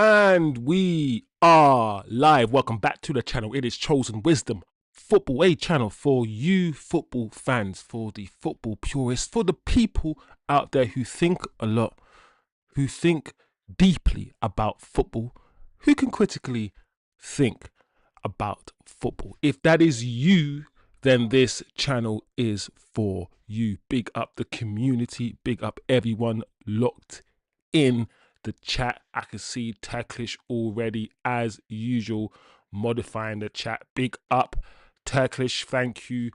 And we are live. Welcome back to the channel. It is Chosen Wisdom Football, a channel for you football fans, for the football purists, for the people out there who think a lot, who think deeply about football, who can critically think about football. If that is you, then this channel is for you. Big up the community, big up everyone locked in the chat. I can see Turkish already, as usual, modifying the chat. Big up Turkish. Thank you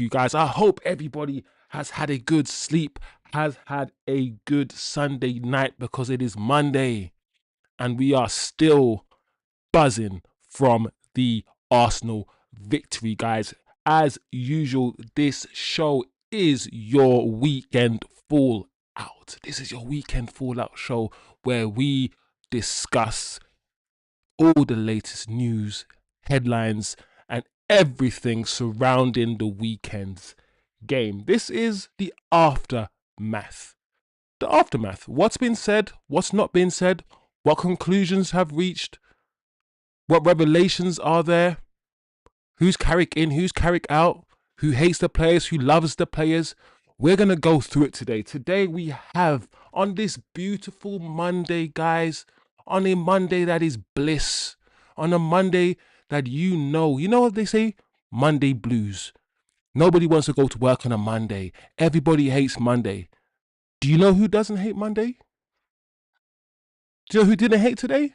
guys. I hope everybody has had a good sleep, has had a good Sunday night, because it is Monday and we are still buzzing from the Arsenal victory, guys. As usual, this show is your weekend fallout. This is your weekend fallout show where we discuss all the latest news, headlines, and everything surrounding the weekend's game. This is the aftermath. The aftermath. What's been said, what's not been said, what conclusions have reached, what revelations are there, who's Carrick in, who's Carrick out, who hates the players, who loves the players. We're going to go through it today. Today we have, on this beautiful Monday, guys, on a Monday that is bliss, on a Monday that you know what they say? Monday blues. Nobody wants to go to work on a Monday. Everybody hates Monday. Do you know who doesn't hate Monday? Do you know who didn't hate today?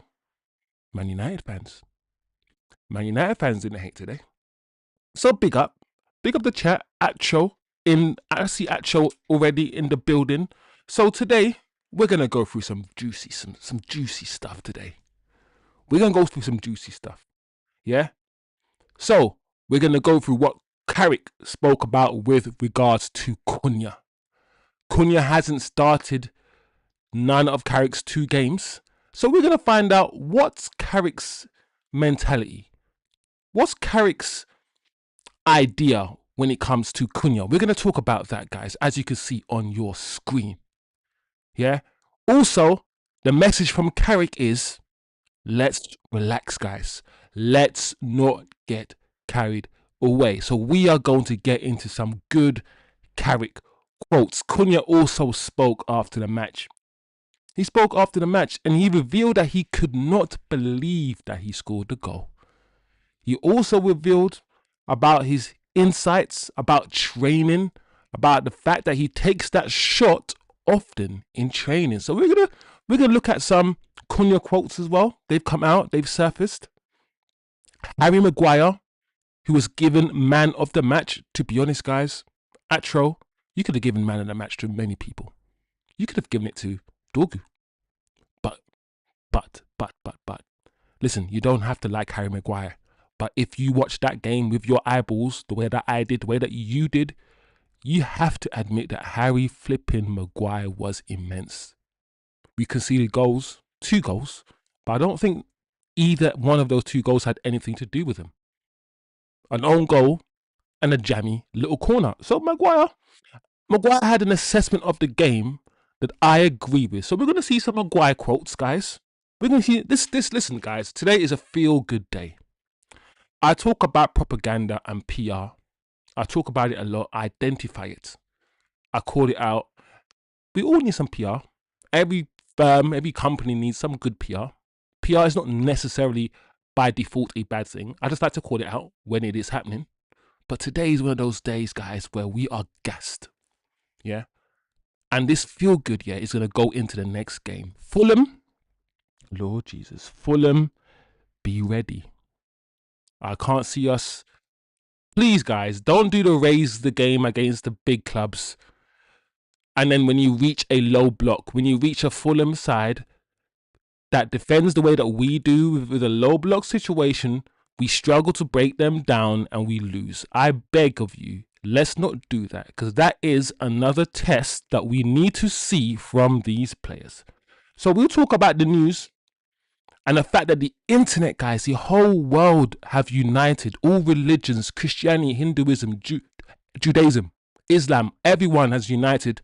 Man United fans. Man United fans didn't hate today. So big up the chat. I see Acho already in the building. So today we're gonna go through some juicy stuff today. We're gonna go through some juicy stuff. Yeah. So we're gonna go through what Carrick spoke about with regards to Cunha. Cunha hasn't started none of Carrick's 2 games. So we're gonna find out what's Carrick's mentality. What's Carrick's idea when it comes to Cunha? We're going to talk about that, guys, as you can see on your screen. Yeah. Also, the message from Carrick is, let's relax, guys. Let's not get carried away. So we are going to get into some good Carrick quotes. Cunha also spoke after the match. He spoke after the match and he revealed that he could not believe that he scored the goal. He also revealed about his insights, about training, about the fact that he takes that shot often in training. So we're gonna look at some Cunha quotes as well. They've come out, they've surfaced. Harry Maguire, who was given man of the match. To be honest, guys, Atro, you could have given man of the match to many people. You could have given it to Dorgu. But listen, you don't have to like Harry Maguire. But if you watch that game with your eyeballs, the way that I did, the way that you did, you have to admit that Harry flipping Maguire was immense. We conceded goals, 2 goals, but I don't think either one of those 2 goals had anything to do with him. An own goal and a jammy little corner. So Maguire had an assessment of the game that I agree with. So we're going to see some Maguire quotes, guys. We're going to see this. Listen, guys, today is a feel-good day. I talk about propaganda and PR. I talk about it a lot. I identify it. I call it out. We all need some PR. Every firm, every company needs some good PR. PR is not necessarily by default a bad thing. I just like to call it out when it is happening. But today is one of those days, guys, where we are gassed. Yeah. And this feel good, is going to go into the next game. Fulham, Lord Jesus, Fulham, be ready. I can't see us. Please, guys, don't do the raise the game against the big clubs. And then when you reach a low block, when you reach a Fulham side that defends the way that we do with a low block situation, we struggle to break them down and we lose. I beg of you, let's not do that, because that is another test that we need to see from these players. So we'll talk about the news. And the fact that the internet, guys, the whole world have united, all religions, Christianity, Hinduism, Judaism, Islam, everyone has united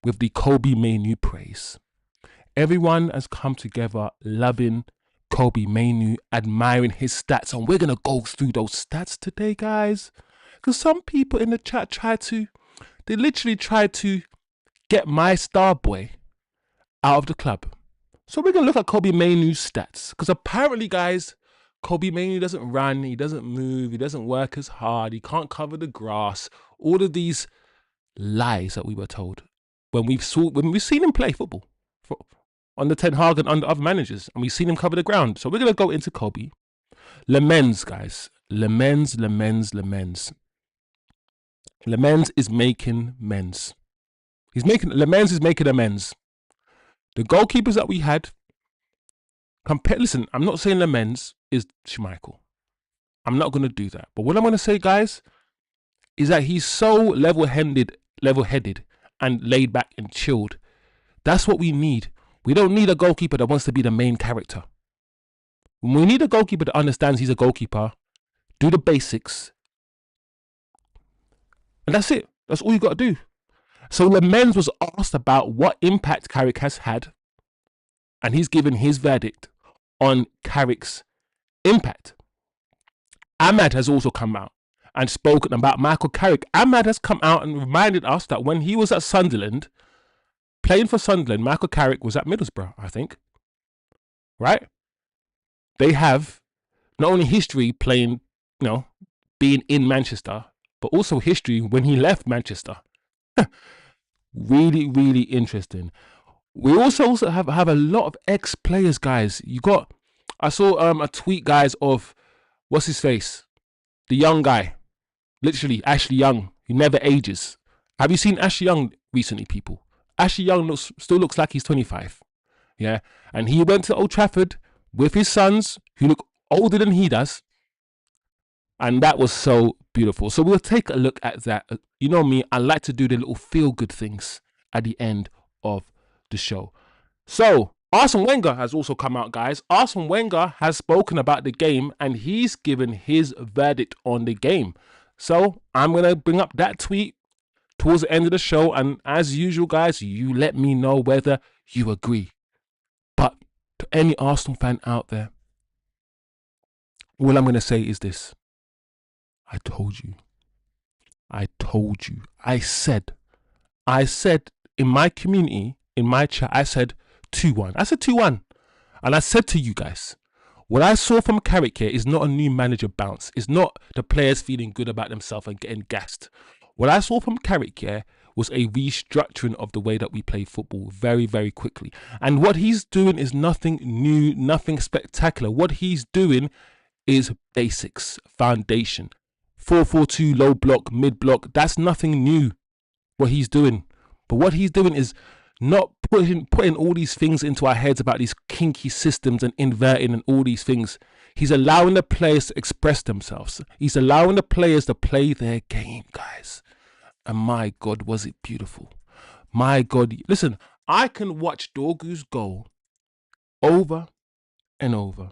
with the Kobbie Mainoo praise. Everyone has come together, loving Kobbie Mainoo, admiring his stats, and we're gonna go through those stats today, guys. Because some people in the chat they literally tried to get my star boy out of the club. So we're gonna look at Kobbie Mainoo's stats, because apparently, guys, Kobbie Mainoo doesn't run, he doesn't move, he doesn't work as hard, he can't cover the grass. All of these lies that we were told when we've seen him play football under Ten Hag and under other managers, and we've seen him cover the ground. So we're gonna go into Kobbie. Lammens, guys. Lammens is making amends. Lammens is making amends. The goalkeepers that we had, listen, I'm not saying Lammens is Schmeichel. I'm not going to do that. But what I'm going to say, guys, is that he's so level-headed and laid back and chilled. That's what we need. We don't need a goalkeeper that wants to be the main character. We need a goalkeeper that understands he's a goalkeeper, do the basics, and that's it. That's all you got to do. So Lammens was asked about what impact Carrick has had, and he's given his verdict on Carrick's impact. Ahmad has also come out and spoken about Michael Carrick. Ahmad has come out and reminded us that when he was at Sunderland, playing for Sunderland, Michael Carrick was at Middlesbrough, I think. Right? They have not only history playing, being in Manchester, but also history when he left Manchester. Really, really interesting. We also have a lot of ex-players, guys. I saw a tweet, guys, of what's his face, the young guy, literally Ashley Young. He never ages. Have you seen Ashley Young recently, people? Ashley Young still looks like he's 25. Yeah, and he went to Old Trafford with his sons, who look older than he does, and that was so beautiful. So we'll take a look at that. You know me, I like to do the little feel-good things at the end of the show. So Arsene Wenger has also come out, guys. Arsene Wenger has spoken about the game, and he's given his verdict on the game. So I'm going to bring up that tweet towards the end of the show, and as usual, guys, you let me know whether you agree. But to any Arsenal fan out there, all I'm going to say is this. I told you. I said in my community, in my chat, I said 2-1. I said 2-1. And I said to you guys, what I saw from Carrick here is not a new manager bounce. It's not the players feeling good about themselves and getting gassed. What I saw from Carrick here was a restructuring of the way that we play football very, very quickly. And what he's doing is nothing new, nothing spectacular. What he's doing is basics, foundation. 4-4-2, low block, mid block. That's nothing new, what he's doing. But what he's doing is not putting all these things into our heads about these kinky systems and inverting and all these things. He's allowing the players to express themselves. He's allowing the players to play their game, guys. And my God, was it beautiful. My God. Listen, I can watch Dorgu's goal over and over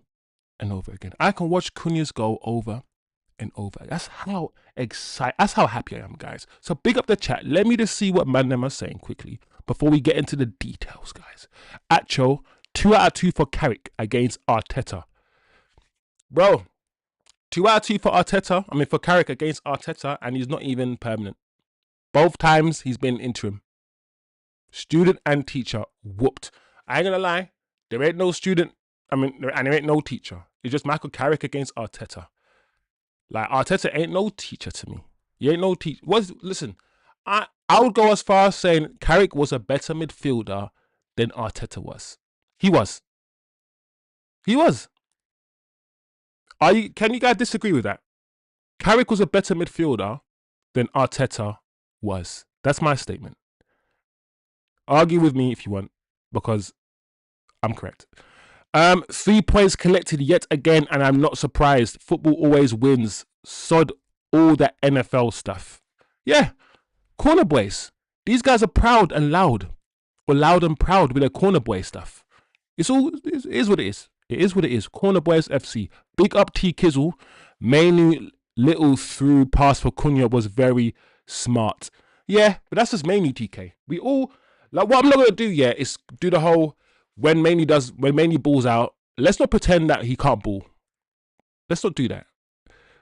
and over again. I can watch Cunha's goal over and over. That's how excited, that's how happy I am, guys. So big up the chat. Let me just see what Mandem are saying quickly before we get into the details, guys. Acho, 2 out of 2 for Carrick against Arteta. Bro, 2 out of 2 for Carrick against Arteta, and he's not even permanent. Both times he's been interim. Student and teacher whooped. I ain't gonna lie, there ain't no student, and there ain't no teacher. It's just Michael Carrick against Arteta. Like, Arteta ain't no teacher to me. He ain't no teacher. Listen, I would go as far as saying Carrick was a better midfielder than Arteta was. He was. Can you guys disagree with that? Carrick was a better midfielder than Arteta was. That's my statement. Argue with me if you want, because I'm correct. 3 points collected yet again, and I'm not surprised. Football always wins. Sod all that NFL stuff. Yeah, corner boys. These guys are proud and loud, or loud and proud with their corner boy stuff. It is what it is. It is what it is. Corner boys FC. Big up T Kizzle. Mainoo little through pass for Cunha was very smart. Yeah, but that's just Mainoo TK. We all, like, what I'm not gonna do yet is do the whole when Mainoo balls out, let's not pretend that he can't ball. Let's not do that.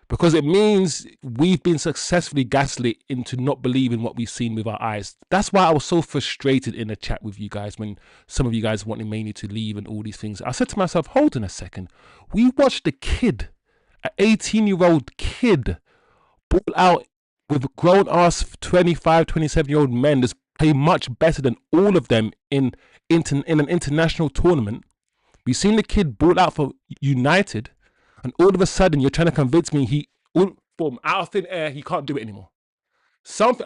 Because it means we've been successfully gaslit into not believing what we've seen with our eyes. That's why I was so frustrated in the chat with you guys when some of you guys wanted Mainoo to leave and all these things. I said to myself, hold on a second. We watched a kid, an 18-year-old kid, ball out with grown-ass 25, 27-year-old men that's play much better than all of them in an international tournament. We've seen the kid ball out for Yanited. And all of a sudden, you're trying to convince me from out of thin air, he can't do it anymore.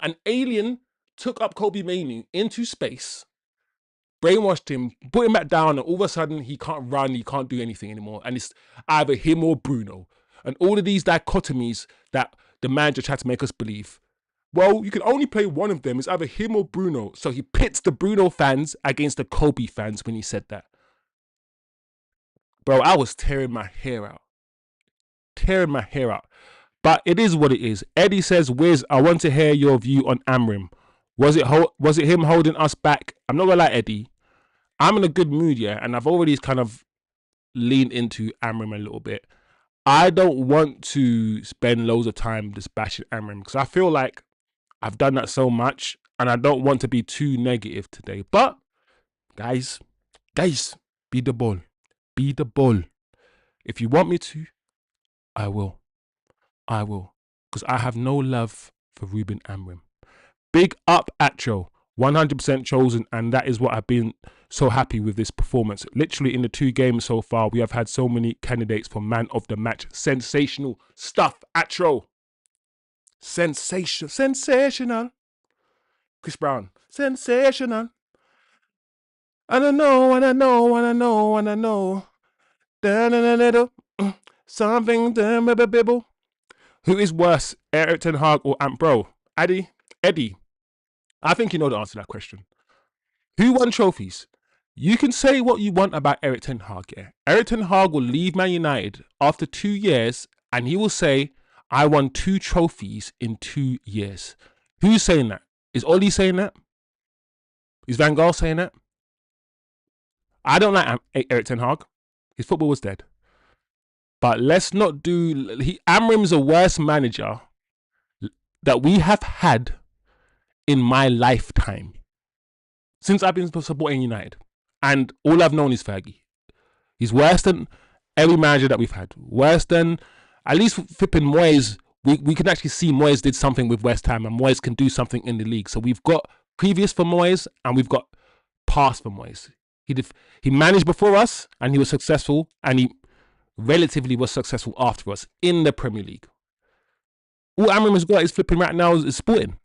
An alien took up Kobbie Mainoo into space, brainwashed him, put him back down, and all of a sudden, he can't run, he can't do anything anymore. And it's either him or Bruno. And all of these dichotomies that the manager tried to make us believe. Well, you can only play one of them. It's either him or Bruno. So he pits the Bruno fans against the Kobbie fans when he said that. Bro, I was tearing my hair out. But it is what it is. Eddie says, Wiz, I want to hear your view on Amrim. Was it him holding us back? I'm not gonna lie, Eddie, I'm in a good mood, yeah, and I've already kind of leaned into Amrim a little bit. I don't want to spend loads of time just bashing Amrim because I feel like I've done that so much and I don't want to be too negative today. But guys, be the ball. If you want me to, I will. Because I have no love for Ruben Amrim. Big up, Atro. 100% chosen, and that is what I've been so happy with this performance. Literally in the 2 games so far, we have had so many candidates for man of the match. Sensational stuff, Atro. Sensational. Chris Brown. Sensational. And I know. Something bibble. Who is worse, Eric Ten Hag or Ant? Bro, Eddie, I think you know the answer to that question. Who won trophies? You can say what you want about Eric Ten Hag, yeah. Eric Ten Hag will leave Man United after 2 years and he will say, I won 2 trophies in 2 years. Who's saying that? Is Oli saying that? Is Van Gaal saying that? I don't like Eric Ten Hag. His football was dead. But let's not do... Amrim's a worst manager that we have had in my lifetime. Since I've been supporting United. And all I've known is Fergie. He's worse than every manager that we've had. Worse than... At least flipping Moyes, we can actually see Moyes did something with West Ham. And Moyes can do something in the league. So we've got previous for Moyes and we've got past for Moyes. He managed before us and he was successful. And he relatively was successful after us in the Premier League. All Amrim has got is flipping right now is Sporting.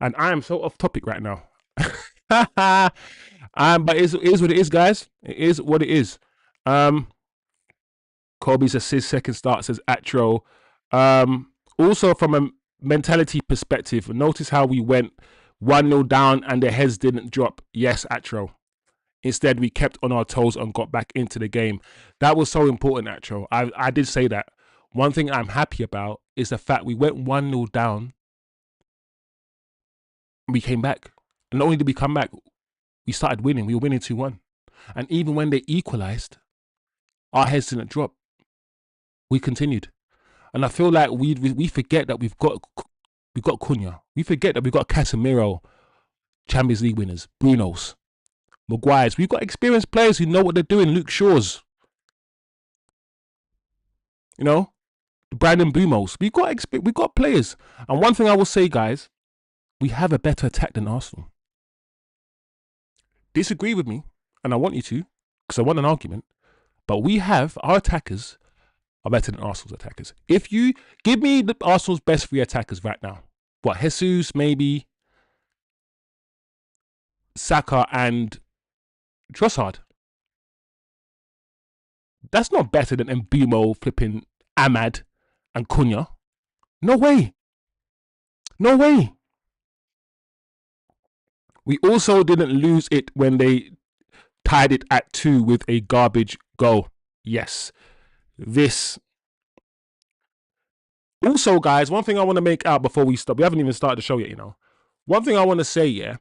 And I am so off topic right now. But it is what it is, guys. It is what it is. Kobbie's assist second start, says Atro. Also from a mentality perspective, notice how we went 1-0 down and their heads didn't drop. Yes, Atro. Instead, we kept on our toes and got back into the game. That was so important, Atro. I did say that. One thing I'm happy about is the fact we went 1-0 down. We came back. And not only did we come back, we started winning. We were winning 2-1. And even when they equalised, our heads didn't drop. We continued. And I feel like we forget that we've got Cunha. We forget that we've got Casemiro, Champions League winners, Brunos, Maguires. We've got experienced players who know what they're doing. Luke Shaw's, you know, Brandon Bumos. We've got players. And one thing I will say, guys, we have a better attack than Arsenal. Disagree with me, and I want you to, because I want an argument. But our attackers are better than Arsenal's attackers. If you give me Arsenal's best 3 attackers right now, what, Jesus, maybe Saka and Trossard. That's not better than Mbumo, flipping Ahmad and Cunha. No way. We also didn't lose it when they tied it at 2 with a garbage goal. Yes. This. Also, guys, one thing I want to make out before we stop. We haven't even started the show yet, you know. One thing I want to say, yeah,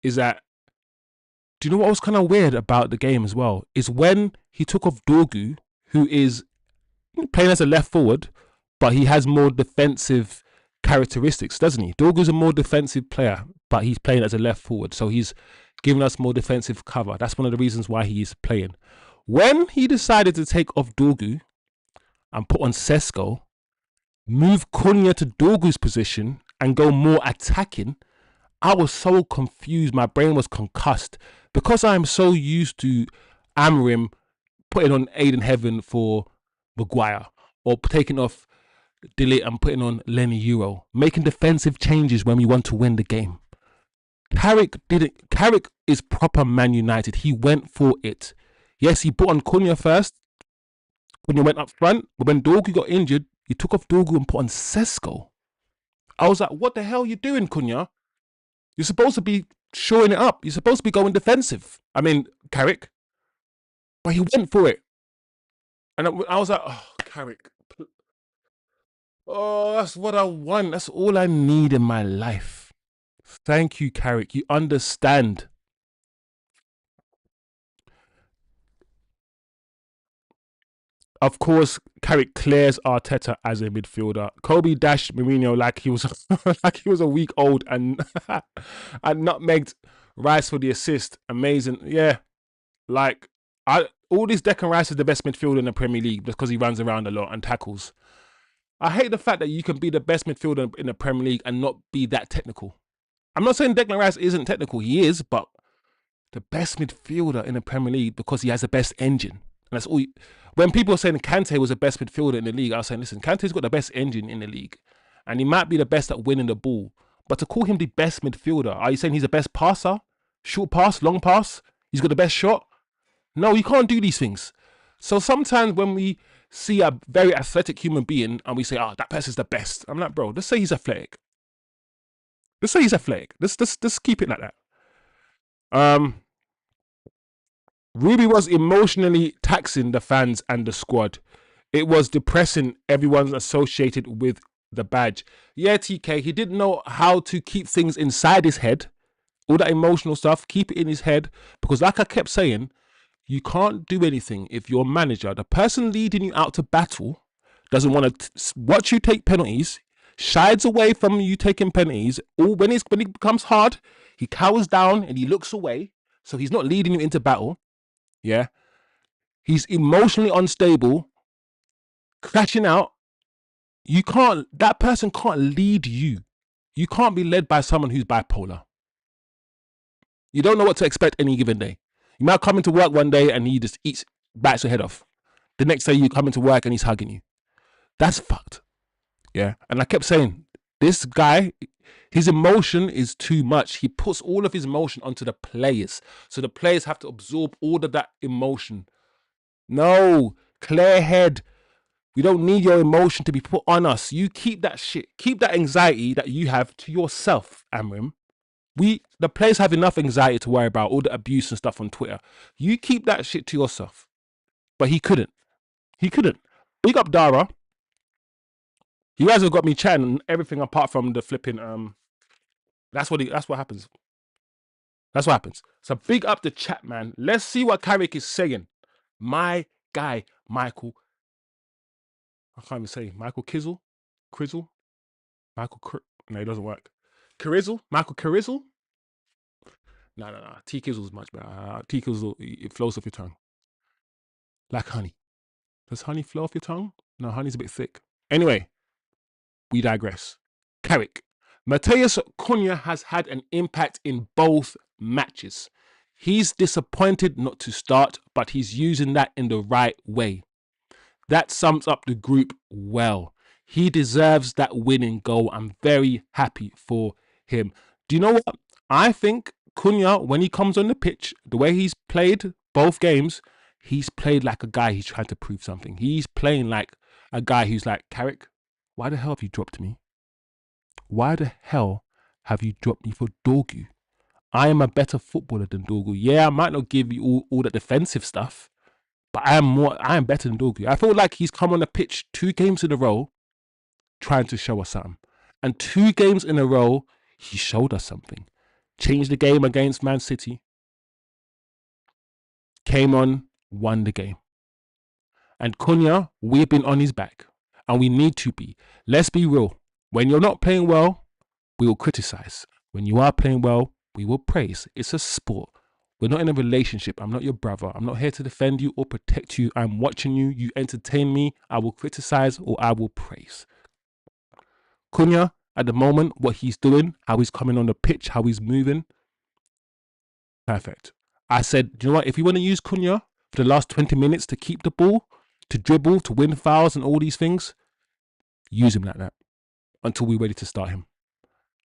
is that do you know what was kind of weird about the game as well? Is when he took off Dorgu, who is playing as a left forward, but he has more defensive characteristics, doesn't he? Dorgu's a more defensive player, but he's playing as a left forward, so he's giving us more defensive cover. That's one of the reasons why he is playing. When he decided to take off Dorgu and put on Sesko, move Cunha to Dorgu's position and go more attacking, I was so confused. My brain was concussed because I'm so used to Amorim putting on Aiden Heaven for Maguire, or taking off Delete and putting on Lenny Euro, making defensive changes when we want to win the game. Carrick didn't. Carrick is proper Man United. He went for it. Yes, he put on Cunha first. Cunha went up front, but when Dorgu got injured, he took off Dorgu and put on Sesko. I was like, what the hell are you doing, Cunha? You're supposed to be shoring it up. You're supposed to be going defensive. I mean, Carrick. But he went for it. And I was like, oh, Carrick. Oh, that's what I want. That's all I need in my life. Thank you, Carrick. You understand. Of course, Carrick clears Arteta as a midfielder. Kobbie dashed Mainoo like he was like he was a week old and and nutmegged Rice for the assist. Amazing. Yeah. Like all this Declan Rice is the best midfielder in the Premier League because he runs around a lot and tackles. I hate the fact that you can be the best midfielder in the Premier League and not be that technical. I'm not saying Declan Rice isn't technical. He is, but the best midfielder in the Premier League because he has the best engine. And that's all. When people are saying Kante was the best midfielder in the league, I was saying, listen, Kante's got the best engine in the league. And he might be the best at winning the ball. But to call him the best midfielder, are you saying he's the best passer? Short pass, long pass? He's got the best shot? No, you can't do these things. So sometimes when we see a very athletic human being and we say, oh, that person's the best. I'm like, bro, let's say he's athletic. Let's say he's athletic. Let's keep it like that. Ruby was emotionally taxing the fans and the squad. It was depressing everyone associated with the badge. Yeah, TK, he didn't know how to keep things inside his head. All that emotional stuff, keep it in his head. Because like I kept saying, you can't do anything if your manager, the person leading you out to battle, doesn't want to watch you take penalties, shies away from you taking penalties. When it becomes hard, he cowers down and he looks away. So he's not leading you into battle. Yeah. He's emotionally unstable, crashing out. That person can't lead you. You can't be led by someone who's bipolar. You don't know what to expect any given day. You might come into work one day and he just bites your head off. The next day you come into work and he's hugging you. That's fucked. Yeah. And I kept saying, this guy, his emotion is too much. He puts all of his emotion onto the players. So the players have to absorb all of that emotion. No, clear head. We don't need your emotion to be put on us. You keep that shit. Keep that anxiety that you have to yourself, Amrim. The players have enough anxiety to worry about, all the abuse and stuff on Twitter. You keep that shit to yourself. But he couldn't. He couldn't. Big up Dara. You guys have got me chatting everything apart from the flipping that's what happens. That's what happens. So big up the chat, man. Let's see what Carrick is saying. My guy, Michael. I can't even say Michael Kizzle? Crizzle? No, it doesn't work. Carizzle? Michael Carizzle? No. T Kizzle's much better. T Kizzle, it flows off your tongue. Like honey. Does honey flow off your tongue? No, honey's a bit thick. Anyway, we digress. Carrick. Matheus Cunha has had an impact in both matches. He's disappointed not to start, but he's using that in the right way. That sums up the group well. He deserves that winning goal. I'm very happy for him. Do you know what? I think Cunha, when he comes on the pitch, the way he's played both games, he's played like a guy who's trying to prove something. He's playing like a guy who's like, Carrick, why the hell have you dropped me? Why the hell have you dropped me for Dorgu? I am a better footballer than Dorgu. Yeah, I might not give you all that defensive stuff, but I am better than Dorgu. I feel like he's come on the pitch 2 games in a row trying to show us something. And 2 games in a row, he showed us something. Changed the game against Man City. came on, won the game. And Cunha, we've been on his back. And we need to be. Let's be real. When you're not playing well, we will criticize. When you are playing well, we will praise. It's a sport. We're not in a relationship. I'm not your brother. I'm not here to defend you or protect you. I'm watching you. You entertain me. I will criticize or I will praise. Cunha, at the moment, what he's doing, how he's coming on the pitch, how he's moving, perfect. I said, you know what? If you want to use Cunha for the last 20 minutes to keep the ball, to dribble, to win fouls and all these things, use him like that until we're ready to start him.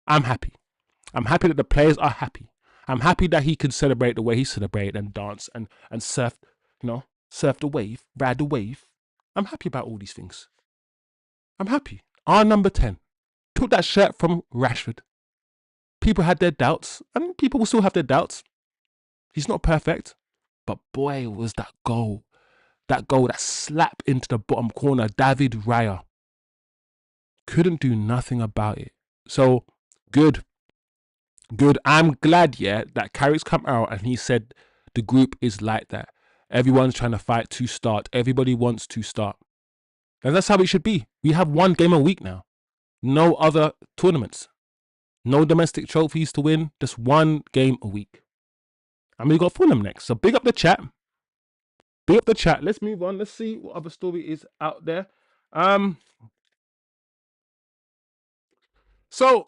I'm happy. I'm happy that the players are happy. I'm happy that he can celebrate the way he celebrated and dance and surf, surf the wave, ride the wave. I'm happy about all these things. I'm happy. Our number 10 took that shirt from Rashford. People had their doubts, and people will still have their doubts. He's not perfect, but boy, was that goal. That goal, that slap into the bottom corner, David Raya. Couldn't do nothing about it. So, good. I'm glad, that Carrick's come out and he said the group is like that. Everyone's trying to fight to start. Everybody wants to start. And that's how it should be. We have one game a week now. No other tournaments. No domestic trophies to win. Just one game a week. And we got Fulham next. So big up the chat. Let's move on. Let's see what other story is out there. So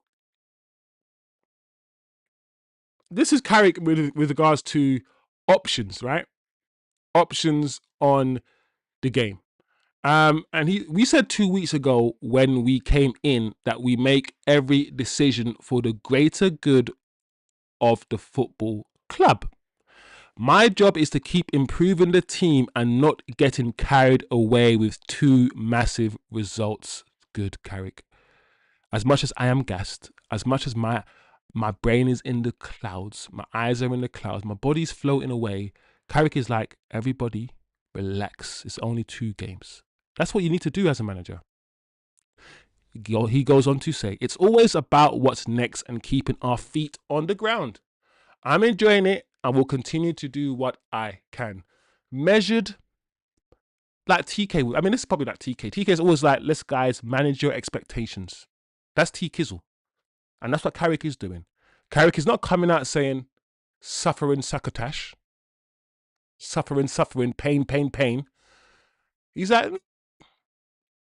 this is Carrick with regards to options, right? Options on the game. And we said 2 weeks ago when we came in that we make every decision for the greater good of the football club. My job is to keep improving the team and not getting carried away with 2 massive results. Good, Carrick. As much as I am gassed, as much as my brain is in the clouds, my eyes are in the clouds, my body's floating away, Carrick is like, everybody, relax. It's only 2 games. That's what you need to do as a manager. He goes on to say, it's always about what's next and keeping our feet on the ground. I'm enjoying it and will continue to do what I can. Measured, like TK. I mean, this is probably like TK. TK is always like, let's guys manage your expectations. That's T Kizzle. And that's what Carrick is doing. Carrick is not coming out saying, suffering succotash. Suffering, pain. He's like,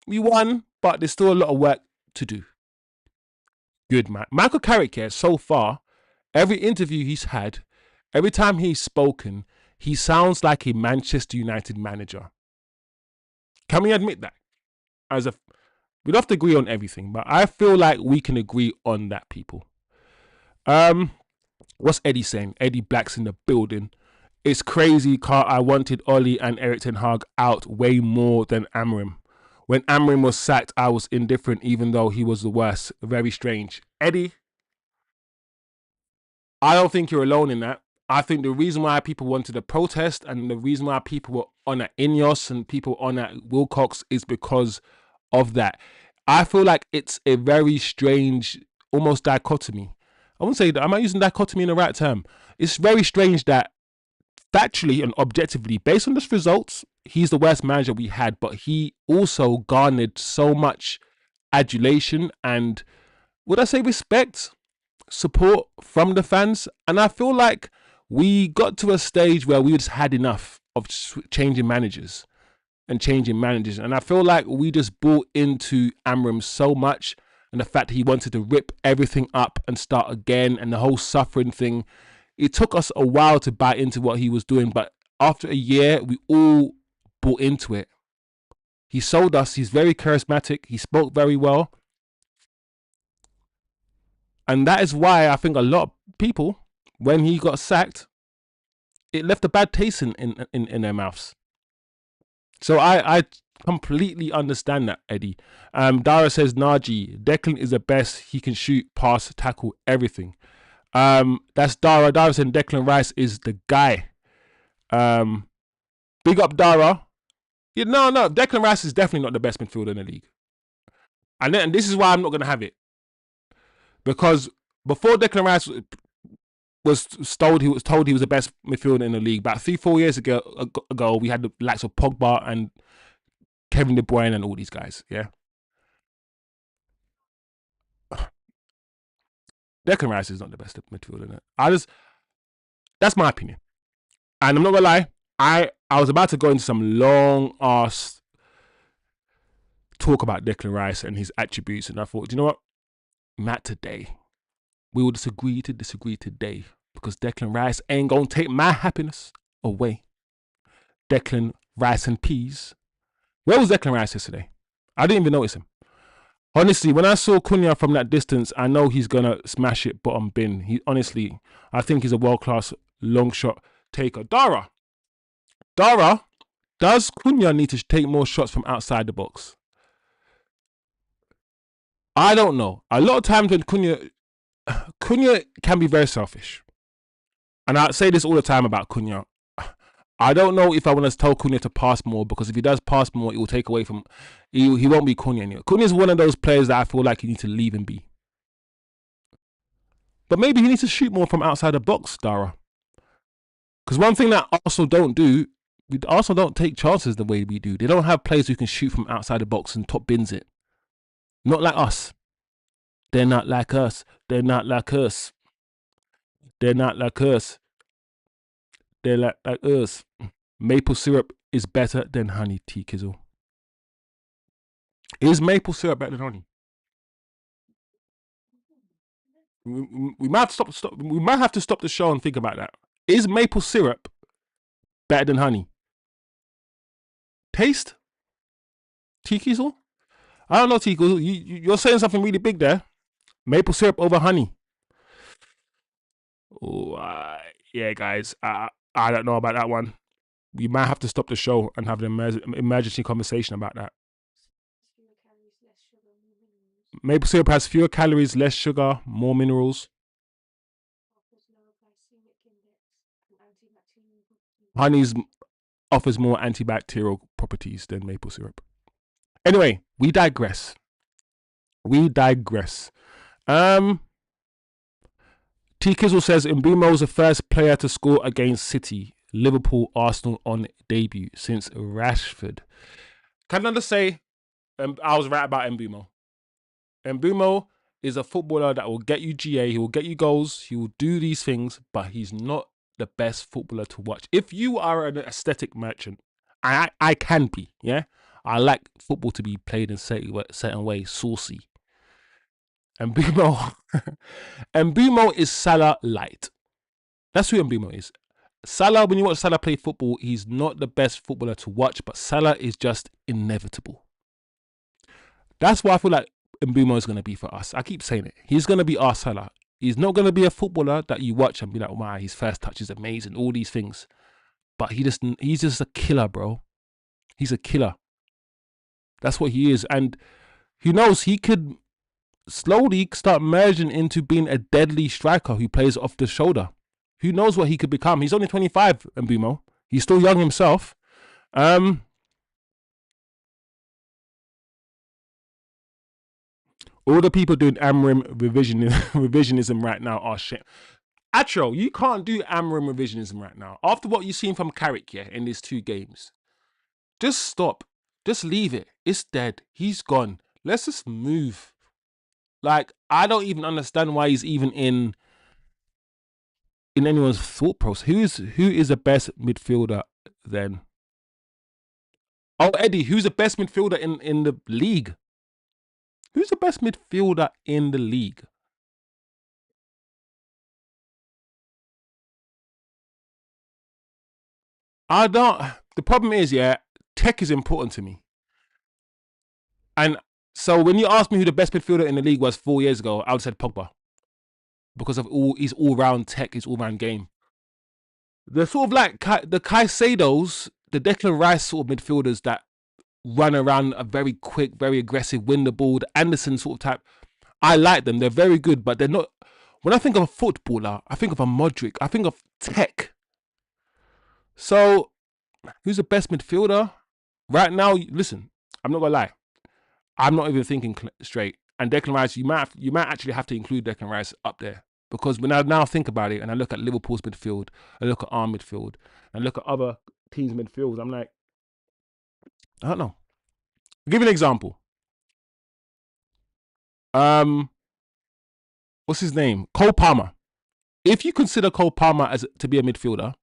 we won, but there's still a lot of work to do. Good, man. Michael Carrick here, so far, every interview he's had, every time he's spoken, he sounds like a Manchester United manager. Can we admit that? We'd have to agree on everything, but I feel like we can agree on that, people. What's Eddie saying? Eddie Black's in the building. It's crazy, Carl. I wanted Ollie and Erik ten Hag out way more than Amorim. When Amorim was sacked, I was indifferent, even though he was the worst. Very strange. Eddie, I don't think you're alone in that. I think the reason why people wanted to protest and the reason why people were on at Ineos and people on at Wilcox is because of that. I feel like it's a very strange, almost dichotomy. I wouldn't say that. Am I using dichotomy in the right term? It's very strange that factually and objectively, based on this results, he's the worst manager we had, but he also garnered so much adulation and, would I say, respect, support from the fans. And I feel like we got to a stage where we just had enough of changing managers. And I feel like we just bought into Amorim so much, and the fact that he wanted to rip everything up and start again, and the whole suffering thing. It took us a while to buy into what he was doing, but after a year, we all bought into it. He sold us. He's very charismatic. He spoke very well. And that is why I think a lot of people, when he got sacked, it left a bad taste in their mouths. So I completely understand that, Eddie. Dara says, Naji, Declan is the best. He can shoot, pass, tackle, everything. That's Dara. Dara saying Declan Rice is the guy. Big up Dara. Yeah, no, Declan Rice is definitely not the best midfielder in the league. And this is why I'm not going to have it. Because before Declan Rice, told he was the best midfielder in the league. About 3-4 years ago, we had the likes of Pogba and Kevin De Bruyne and all these guys. Yeah, Declan Rice is not the best midfielder. In it. That's my opinion, and I'm not gonna lie. I was about to go into some long ass talk about Declan Rice and his attributes, and I thought, do you know what? Not today. We will disagree today because Declan Rice ain't gonna take my happiness away. Declan Rice and peas. Where was Declan Rice yesterday? I didn't even notice him. Honestly, when I saw Cunha from that distance, I know he's gonna smash it bottom bin. I think he's a world-class long shot taker. Dara, does Cunha need to take more shots from outside the box? I don't know. A lot of times when Cunha can be very selfish. And I say this all the time about Cunha. I don't know if I want to tell Cunha to pass more, because if he does pass more, it will take away from... He won't be Cunha anymore. Cunha is one of those players that I feel like you need to leave him be. But maybe he needs to shoot more from outside the box, Dara. Because one thing that Arsenal don't do, Arsenal don't take chances the way we do. They don't have players who can shoot from outside the box and top bins it. Not like us. They're not like us. They're not like us. They're not like us. They're like us. Maple syrup is better than honey, T Kizzle. Is maple syrup better than honey? We might have to stop. We might have to stop the show and think about that. Is maple syrup better than honey? Taste? T Kizzle? I don't know, T Kizzle. You're saying something really big there. Maple syrup over honey. Oh, yeah, guys. I don't know about that one. We might have to stop the show and have an emergency conversation about that. Maple syrup has fewer calories, less sugar, more minerals. Honey offers more antibacterial properties than maple syrup. Anyway, we digress. T Kizzle says Mbeumo is the first player to score against City, Liverpool, Arsenal on debut since Rashford. Can I just say, I was right about Mbeumo. Mbeumo is a footballer that will get you GA, he will get you goals, he will do these things, but he's not the best footballer to watch. If you are an aesthetic merchant, I can be, yeah? I like football to be played in a certain way, saucy. And Mbeumo is Salah light. That's who Mbeumo is. Salah, when you watch Salah play football, he's not the best footballer to watch, but Salah is just inevitable. That's why I feel like Mbeumo is going to be for us. I keep saying it. He's going to be our Salah. He's not going to be a footballer that you watch and be like, wow, his first touch is amazing, all these things. But he's just a killer, bro. He's a killer. That's what he is. And who knows, he could slowly start merging into being a deadly striker who plays off the shoulder. Who knows what he could become? He's only 25, Mbeumo. He's still young himself. All the people doing Amrim revisionism right now are shit. Atro, you can't do Amrim revisionism right now. After what you've seen from Carrick, yeah, in these 2 games. Just stop. Just leave it. It's dead. He's gone. Let's just move. Like, I don't even understand why he's even in anyone's thought process. Who is the best midfielder then? Oh, Eddie, who's the best midfielder in the league? Who's the best midfielder in the league? I don't. The problem is, yeah, tech is important to me. And so when you asked me who the best midfielder in the league was 4 years ago, I would have said Pogba. Because of his all-round tech, his all-round game. The sort of like the Caicedos, the Declan Rice sort of midfielders that run around, are very quick, very aggressive, win the ball, the Anderson sort of type. I like them. They're very good, but they're not. When I think of a footballer, I think of a Modric. I think of tech. So, who's the best midfielder? Right now, listen, I'm not going to lie. I'm not even thinking straight. And Declan Rice, you might actually have to include Declan Rice up there. Because when I now think about it and I look at Liverpool's midfield, I look at our midfield, and look at other teams' midfields, I'm like, I don't know. I'll give you an example. What's his name? Cole Palmer. If you consider Cole Palmer as to be a midfielder,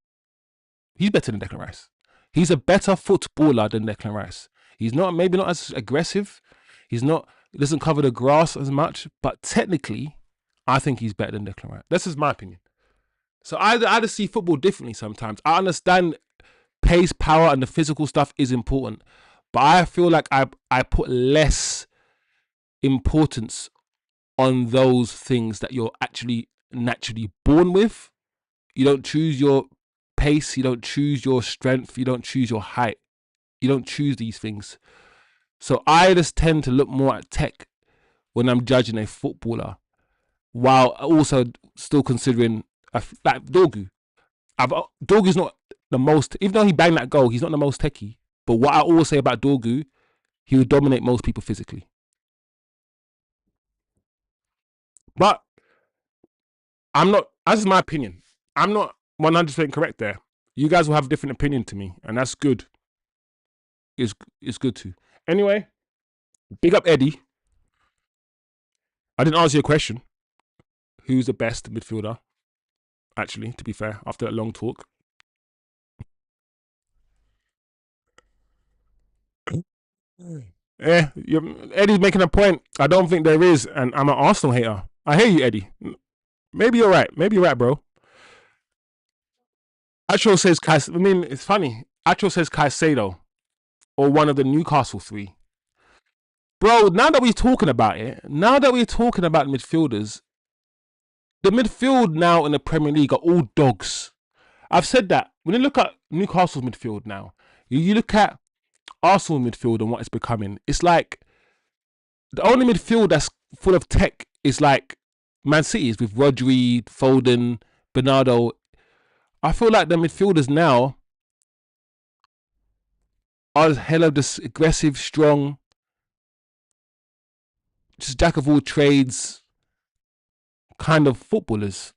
he's better than Declan Rice. He's a better footballer than Declan Rice. He's maybe not as aggressive. He doesn't cover the grass as much, but technically, I think he's better than Declan Rice. This is my opinion. So I just see football differently sometimes. I understand pace, power, and the physical stuff is important, but I feel like I put less importance on those things that you're actually naturally born with. You don't choose your pace, you don't choose your strength, you don't choose your height. You don't choose these things. So I just tend to look more at tech when I'm judging a footballer, while also still considering like Dorgu. Dorgu's not the most, even though he banged that goal, he's not the most techie. But what I always say about Dorgu, he would dominate most people physically. But I'm not, as is my opinion, I'm not 100% correct there. You guys will have a different opinion to me, and that's good. It's good too. Anyway, big up Eddie. I didn't answer your question. Who's the best midfielder? Actually, to be fair, after that long talk. Yeah, Eddie's making a point. I don't think there is, and I'm an Arsenal hater. I hear you, Eddie. Maybe you're right. Maybe you're right, bro. Acho says, I mean, it's funny. Acho says Caicedo, or one of the Newcastle three. Bro, now that we're talking about midfielders, the midfield now in the Premier League are all dogs. I've said that. When you look at Newcastle's midfield now, you look at Arsenal midfield and what it's becoming, it's like the only midfield that's full of tech is like Man City's with Rodri, Foden, Bernardo. I feel like the midfielders now are hella just aggressive, strong, just jack of all trades kind of footballers.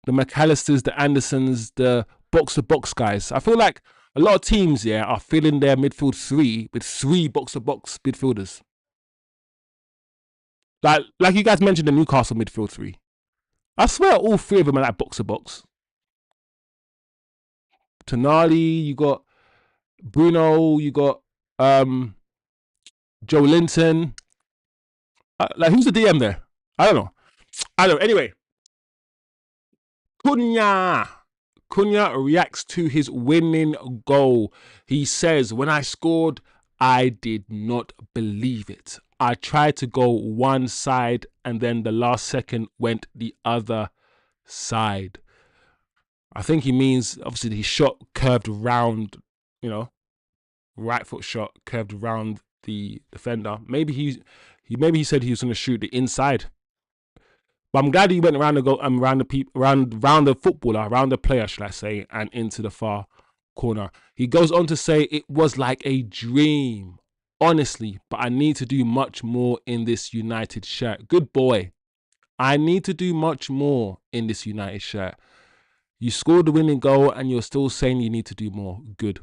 The McAllisters, the Andersons, the box-to-box guys. I feel like a lot of teams, are filling their midfield three with three box-to-box midfielders. Like you guys mentioned the Newcastle midfield three. I swear all three of them are like box-to-box. Tonali, you got Bruno, you got Joe Linton. Like, who's the DM there? I don't know. Anyway, Cunha reacts to his winning goal. He says, when I scored, I did not believe it. I tried to go one side and then the last second went the other side. I think he means, obviously, his shot curved around, right foot shot curved around the defender. Maybe he said he was going to shoot the inside. But I'm glad he went around around the footballer, around the player, should I say, and into the far corner. He goes on to say, it was like a dream, honestly, but I need to do much more in this United shirt. Good boy. I need to do much more in this United shirt. You scored the winning goal and you're still saying you need to do more. Good.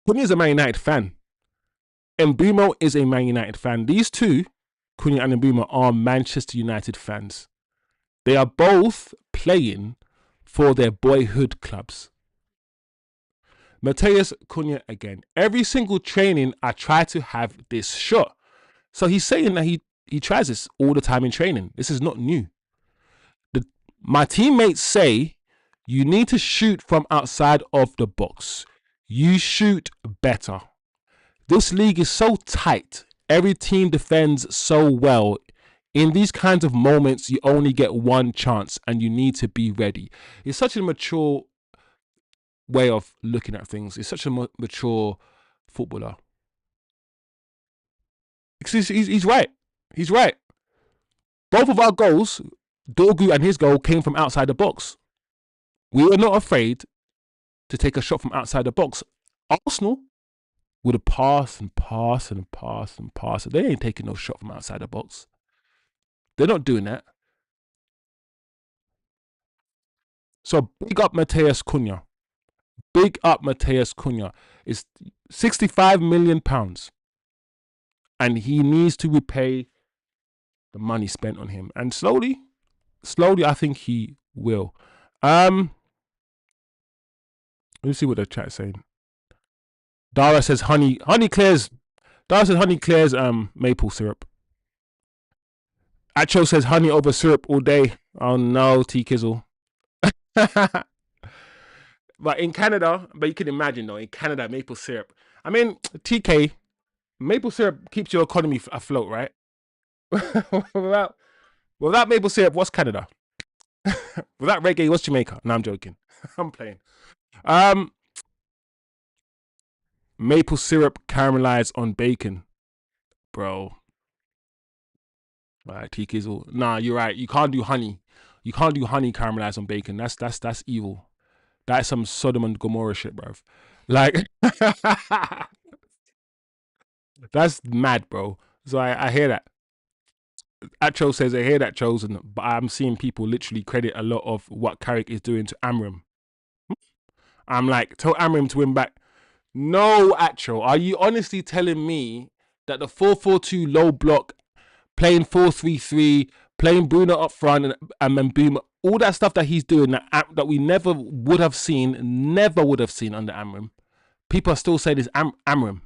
Cunha is a Man United fan. Mbeumo is a Man United fan. These two, Cunha and Mbeumo, are Manchester United fans. They are both playing for their boyhood clubs. Matheus Cunha again. Every single training, I try to have this shot. So he's saying that he tries this all the time in training. This is not new. My teammates say you need to shoot from outside of the box. You shoot better. This league is so tight. Every team defends so well. In these kinds of moments, you only get one chance and you need to be ready. It's such a mature way of looking at things. It's such a mature footballer. He's right. He's right. Both of our goals, Dorgu and his goal, came from outside the box. We were not afraid to take a shot from outside the box. Arsenal would have passed and passed and passed and passed. They ain't taking no shot from outside the box. They're not doing that. So big up Mateus Cunha. Big up Mateus Cunha. It's £65 million. And he needs to repay the money spent on him. And slowly, I think he will. Let's see what the chat's saying. Dara says honey clears. Dara says honey clears maple syrup. Acho says honey over syrup all day. Oh no, T Kizzle. But in Canada, but you can imagine though, in Canada, maple syrup. I mean, TK, maple syrup keeps your economy afloat, right? without maple syrup, what's Canada? Without reggae, what's Jamaica? No, I'm joking. I'm playing. Maple syrup caramelized on bacon, bro. Right, TK's. Nah, you're right. You can't do honey. You can't do honey caramelized on bacon. That's evil. That's some Sodom and Gomorrah shit, bro. Like, that's mad, bro. So I hear that. Acho says I hear that, Chosen, but I'm seeing people literally credit a lot of what Carrick is doing to Amram. I'm like, tell Amram to win back. No, Acho, are you honestly telling me that the 4-4-2 low block, playing 4-3-3, playing Bruno up front and then Boom, all that stuff that he's doing that we never would have seen under Amram? People are still saying this Amram.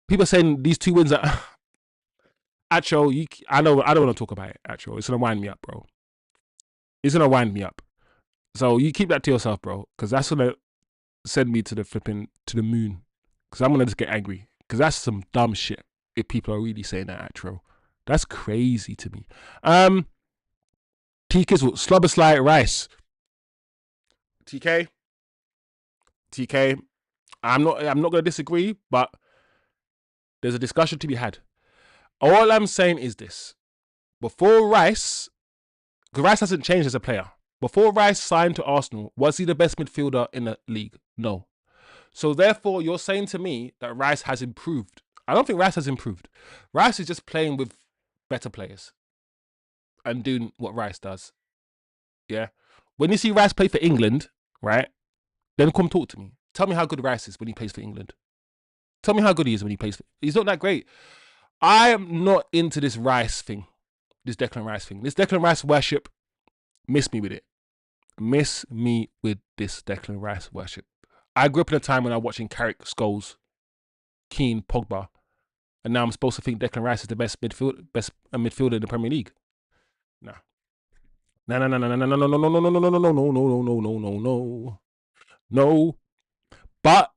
People are saying these 2 wins are Acho, I don't want to talk about it, Acho. It's gonna wind me up, bro. It's gonna wind me up. So you keep that to yourself, bro, because that's gonna send me to the moon. Because I'm gonna just get angry. Because that's some dumb shit. If people are really saying that, Acho, that's crazy to me. TK slobber slide rice. TK. I'm not gonna disagree, but there's a discussion to be had. All I'm saying is this: before Rice, because Rice hasn't changed as a player. Before Rice signed to Arsenal, was he the best midfielder in the league? No. So therefore, you're saying to me that Rice has improved. I don't think Rice has improved. Rice is just playing with better players and doing what Rice does. Yeah. When you see Rice play for England, right, then come talk to me. Tell me how good Rice is when he plays for England. Tell me how good he is when he plays for... He's not that great. I am not into this Rice thing. This Declan Rice thing. This Declan Rice worship, miss me with it. Miss me with this Declan Rice worship. I grew up in a time when I was watching Carrick, Scholes, Keane, Pogba, and now I'm supposed to think Declan Rice is the best midfielder in the Premier League. No. No. But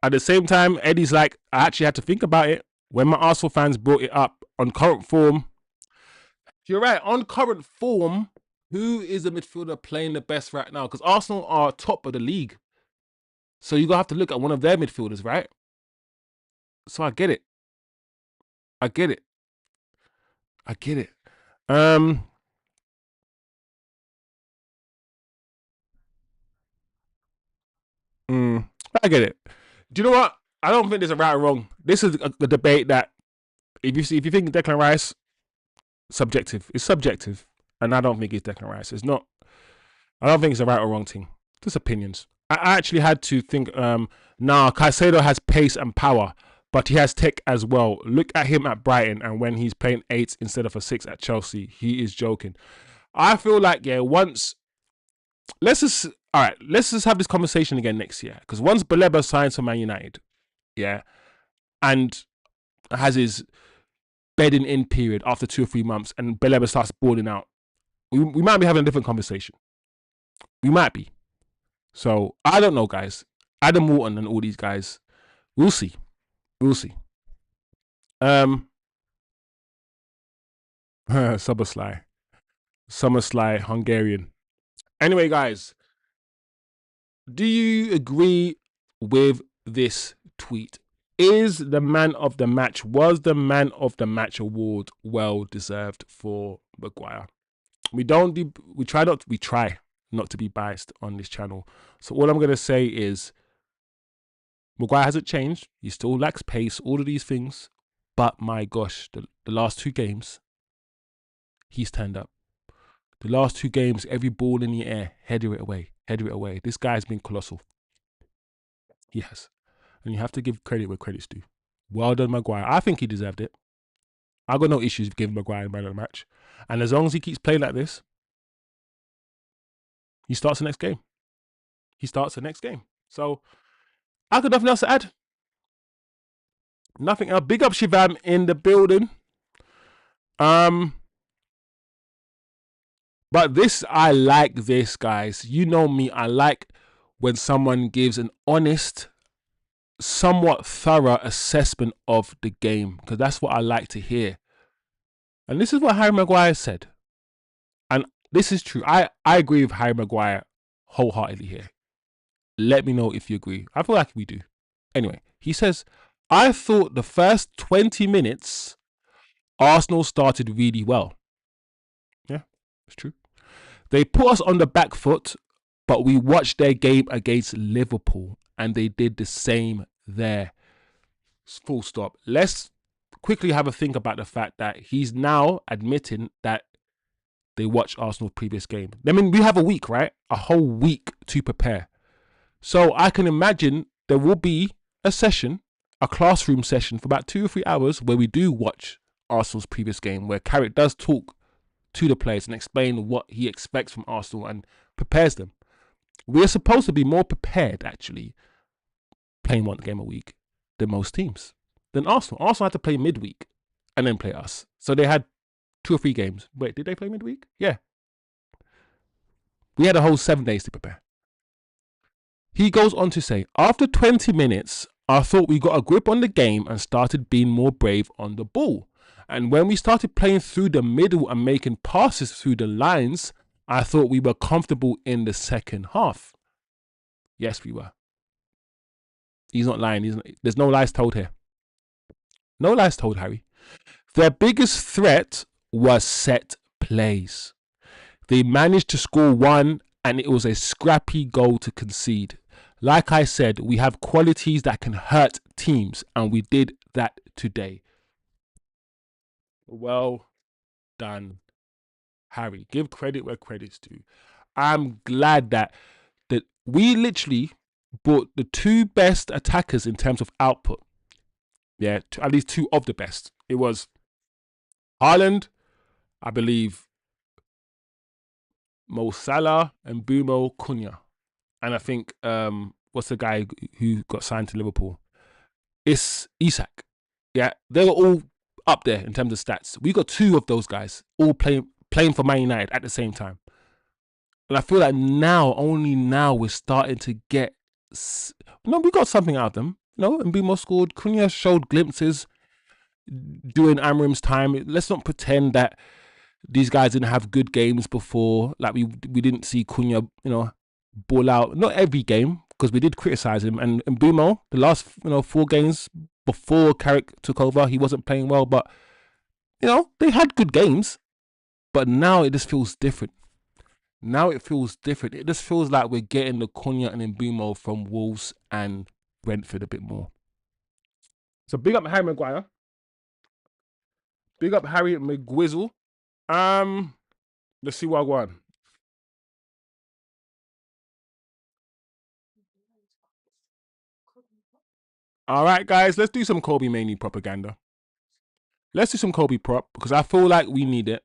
at the same time, Eddie's like, I actually had to think about it. When my Arsenal fans brought it up on current form, you're right, on current form, who is the midfielder playing the best right now? Because Arsenal are top of the league. So you're going to have to look at one of their midfielders, right? So I get it. I get it. I get it. I get it. Do you know what? I don't think there's a right or wrong. This is a debate that if you think Declan Rice, subjective. It's subjective. And I don't think it's Declan Rice. It's not. I don't think it's a right or wrong thing. Just opinions. I actually had to think, Caicedo has pace and power, but he has tech as well. Look at him at Brighton, and when he's playing 8 instead of a 6 at Chelsea, he is joking. I feel like, yeah, let's just have this conversation again next year. Because once Baleba signs for Man United, yeah, and has his bedding in period after 2 or 3 months, and Baleba starts balling out, we might be having a different conversation. We might be. So, I don't know, guys. Adam Wharton and all these guys. We'll see. Summer Sly, Hungarian. Anyway, guys, do you agree with this tweet? Was the man of the match award well deserved for Maguire? We try not to be biased on this channel. So all I'm going to say is Maguire hasn't changed. He still lacks pace, all of these things. But my gosh, the last 2 games, he's turned up. The last 2 games, every ball in the air, header it away, header it away. This guy's been colossal. He has. And you have to give credit where credit's due. Well done, Maguire. I think he deserved it. I got no issues with giving Maguire man of the match. And as long as he keeps playing like this, he starts the next game. So I got nothing else to add. Nothing else. Big up Shivam in the building. But this, I like this, guys. You know me. I like when someone gives an honest, somewhat thorough assessment of the game, because that's what I like to hear. And this is what Harry Maguire said. And this is true. I agree with Harry Maguire wholeheartedly here. Let me know if you agree. I feel like we do. Anyway, he says, I thought the first 20 minutes, Arsenal started really well. Yeah, it's true. They put us on the back foot, but we watched their game against Liverpool and they did the same there. Full stop. Let's quickly have a think about the fact that he's now admitting that they watched Arsenal's previous game. I mean, we have a week, right? A whole week to prepare. So I can imagine there will be a session, a classroom session for about 2 or 3 hours where we do watch Arsenal's previous game, where Carrick does talk to the players and explain what he expects from Arsenal and prepares them. We're supposed to be more prepared, actually, playing 1 game a week than most teams. Than Arsenal. Arsenal had to play midweek and then play us. So they had 2 or 3 games. Wait, did they play midweek? Yeah. We had a whole 7 days to prepare. He goes on to say, after 20 minutes, I thought we got a grip on the game and started being more brave on the ball. And when we started playing through the middle and making passes through the lines, I thought we were comfortable in the second half. Yes, we were. He's not lying. There's no lies told here. No lies told, Harry. Their biggest threat was set plays. They managed to score 1 and it was a scrappy goal to concede. Like I said, we have qualities that can hurt teams and we did that today. Well done, Harry. Give credit where credit's due. I'm glad that we literally brought the 2 best attackers in terms of output. Yeah, at least 2 of the best. It was Haaland, I believe, Mo Salah, and Bumo Cunha. And I think, what's the guy who got signed to Liverpool? It's Isak. Yeah, they were all up there in terms of stats. We got 2 of those guys all playing for Man United at the same time. And I feel like only now, we're starting to get... we got something out of them. And Bumo scored. Cunha showed glimpses during Amram's time. Let's not pretend that these guys didn't have good games before. Like we didn't see Cunha, ball out. Not every game, because we did criticize him. And Bumo, the last 4 games before Carrick took over, he wasn't playing well. But they had good games. But now it just feels different. It just feels like we're getting the Cunha and Mbumo from Wolves and Brentford a bit more. So big up Harry Maguire. Big up Harry McGwizzle. Let's see what I want. All right, guys, let's do some Kobbie Mainoo propaganda. Let's do some Kobbie prop, because I feel like we need it.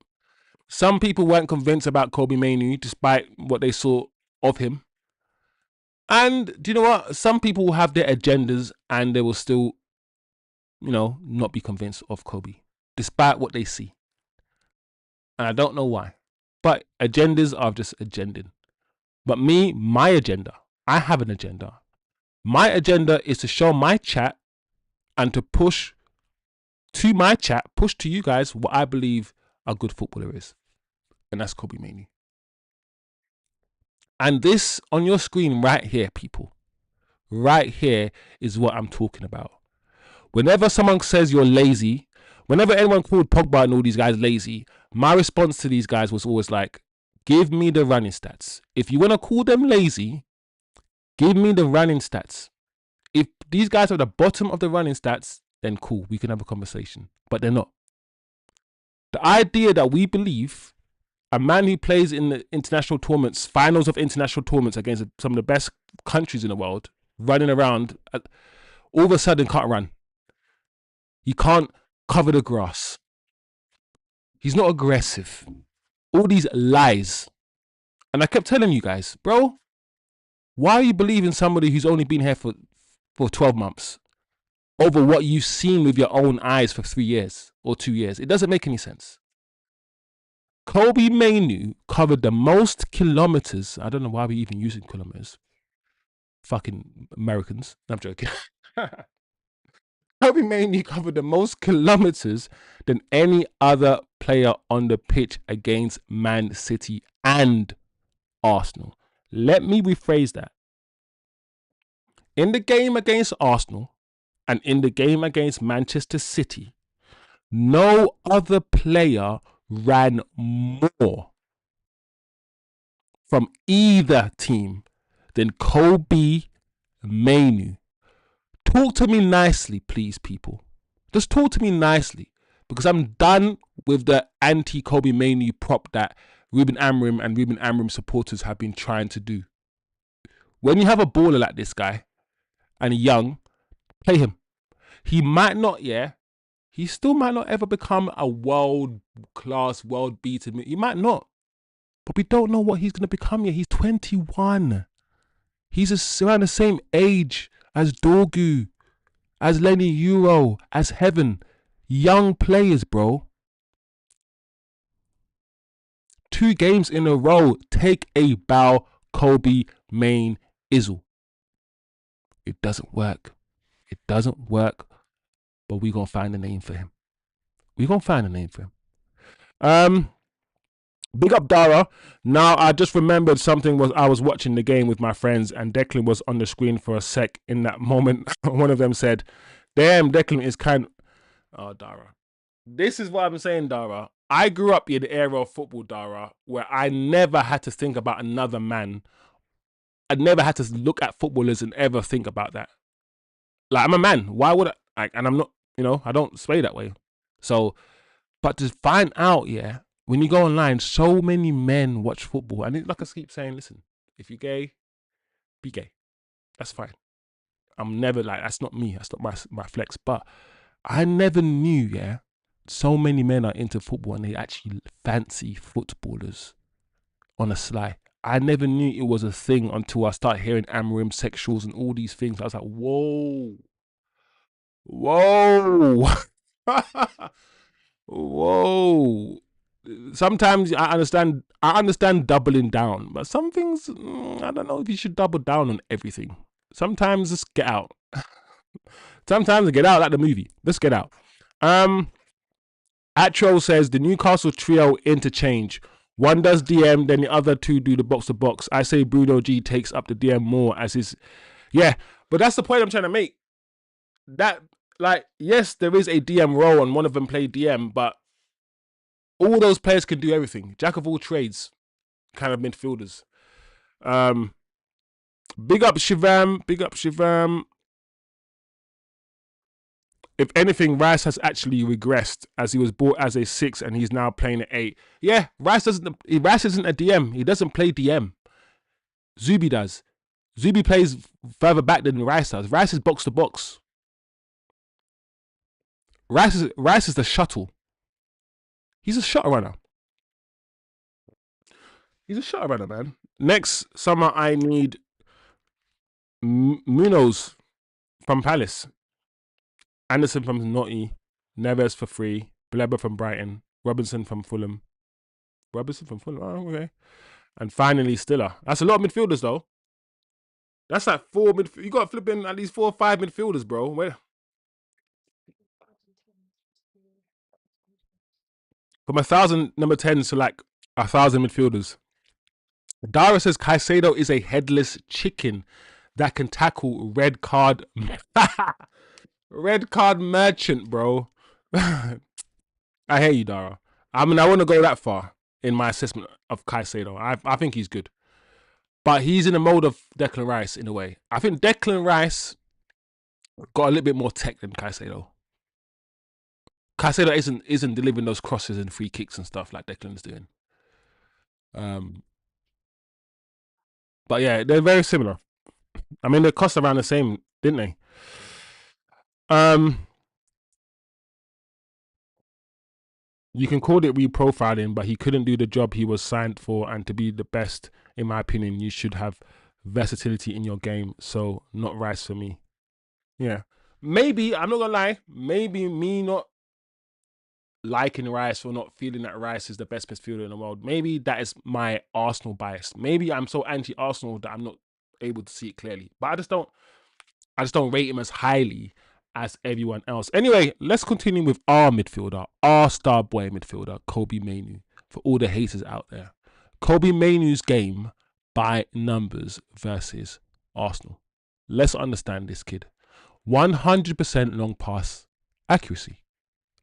Some people weren't convinced about Kobbie Mainoo despite what they saw of him. And do you know what? Some people will have their agendas and they will still, not be convinced of Kobbie despite what they see. And I don't know why. But agendas are just agending. But my agenda, I have an agenda. My agenda is to show my chat and to push to you guys what I believe a good footballer is. And that's Kobbie Mainoo. And this on your screen right here, people, right here is what I'm talking about. Whenever someone says you're lazy, whenever anyone called Pogba and all these guys lazy, my response to these guys was always like, give me the running stats. If you want to call them lazy, give me the running stats. If these guys are at the bottom of the running stats, then cool, we can have a conversation. But they're not. The idea that we believe A man who plays in the international tournaments, finals of international tournaments against some of the best countries in the world, running around, all of a sudden can't run. He can't cover the grass. He's not aggressive. All these lies. And I kept telling you guys, bro, why are you believing somebody who's only been here for 12 months over what you've seen with your own eyes for 3 years or 2 years? It doesn't make any sense. Kobbie Mainoo covered the most kilometers. I don't know why we're even using kilometers. Fucking Americans. I'm joking. Kobbie Mainoo covered the most kilometers than any other player on the pitch against Man City and Arsenal. Let me rephrase that. In the game against Arsenal and in the game against Manchester City, no other player ran more from either team than Kobbie Mainoo. Talk to me nicely, please, people. Just talk to me nicely, because I'm done with the anti-Kobbie Mainoo prop that Ruben Amorim and Ruben Amorim supporters have been trying to do. When you have a baller like this guy, and young, play him. He might not, he still might not ever become a world-class, world-beaten. He might not. But we don't know what he's going to become yet. He's 21. He's around the same age as Dorgu, as Lenny Euro, as Heaven. Young players, bro. 2 games in a row. Take a bow, Kobbie Mainoo. It doesn't work. It doesn't work. But we're going to find a name for him. We're going to find a name for him. Big up Dara. Now, I just remembered something. I was watching the game with my friends and Declan was on the screen for a sec. In that moment, one of them said, damn, Declan is kind of... Oh, Dara. This is what I'm saying, Dara. I grew up in the era of football, Dara, where I never had to think about another man. I never had to look at footballers and ever think about that. Like, I'm a man. Why would I? And I'm not, I don't sway that way. So, but to find out, when you go online, so many men watch football. And like I keep saying, listen, if you're gay, be gay. That's fine. I'm never like, that's not me. That's not my flex. But I never knew, so many men are into football and they actually fancy footballers on a sly. I never knew it was a thing until I started hearing Amorim sexuals and all these things. I was like, whoa. Whoa. Sometimes I understand doubling down, but some things, I don't know if you should double down on everything. Sometimes just get out. Sometimes get out like the movie. Let's get out. Atro says the Newcastle trio interchange. One does DM, then the other 2 do the box to box. I say Bruno G takes up the DM more as his... Yeah, but that's the point I'm trying to make. That, like, yes, there is a DM role and one of them play DM, but all those players can do everything. Jack of all trades kind of midfielders. Big up Shivam. If anything, Rice has actually regressed as he was bought as a 6 and he's now playing at 8. Yeah, Rice isn't a DM. He doesn't play DM. Zubi does. Zubi plays further back than Rice does. Rice is box to box. Rice is the shuttle. He's a shuttle runner. He's a shuttle runner, man. Next summer, I need Munoz from Palace. Anderson from Notty, Neves for free, Bleber from Brighton, Robinson from Fulham. Oh, okay. And finally, Stiller. That's a lot of midfielders, though. That's like 4 midfielders. You got to flip in at least 4 or 5 midfielders, bro. Where? From 1,000 number 10s to like 1,000 midfielders. Dara says Caicedo is a headless chicken that can tackle red card. Red card merchant, bro. I hear you, Dara. I mean, I want to go that far in my assessment of Caicedo. I think he's good. But he's in the mode of Declan Rice in a way. I think Declan Rice got a little bit more tech than Caicedo. Caicedo isn't delivering those crosses and free kicks and stuff like Declan's doing. Um, but yeah, they're very similar. I mean, they cost around the same, didn't they? Um, you can call it reprofiling, but he couldn't do the job he was signed for. And to be the best, in my opinion, you should have versatility in your game. So not Rice for me. Yeah, maybe I'm not gonna lie. Maybe me not liking Rice or not feeling that Rice is the best midfielder in the world. Maybe that is my Arsenal bias. Maybe I'm so anti-Arsenal that I'm not able to see it clearly. But I just don't rate him as highly as everyone else. Anyway, let's continue with our midfielder, our star boy midfielder, Kobbie Mainoo. For all the haters out there, Kobbie Mainoo's game by numbers versus Arsenal. Let's understand this kid. 100% long pass accuracy.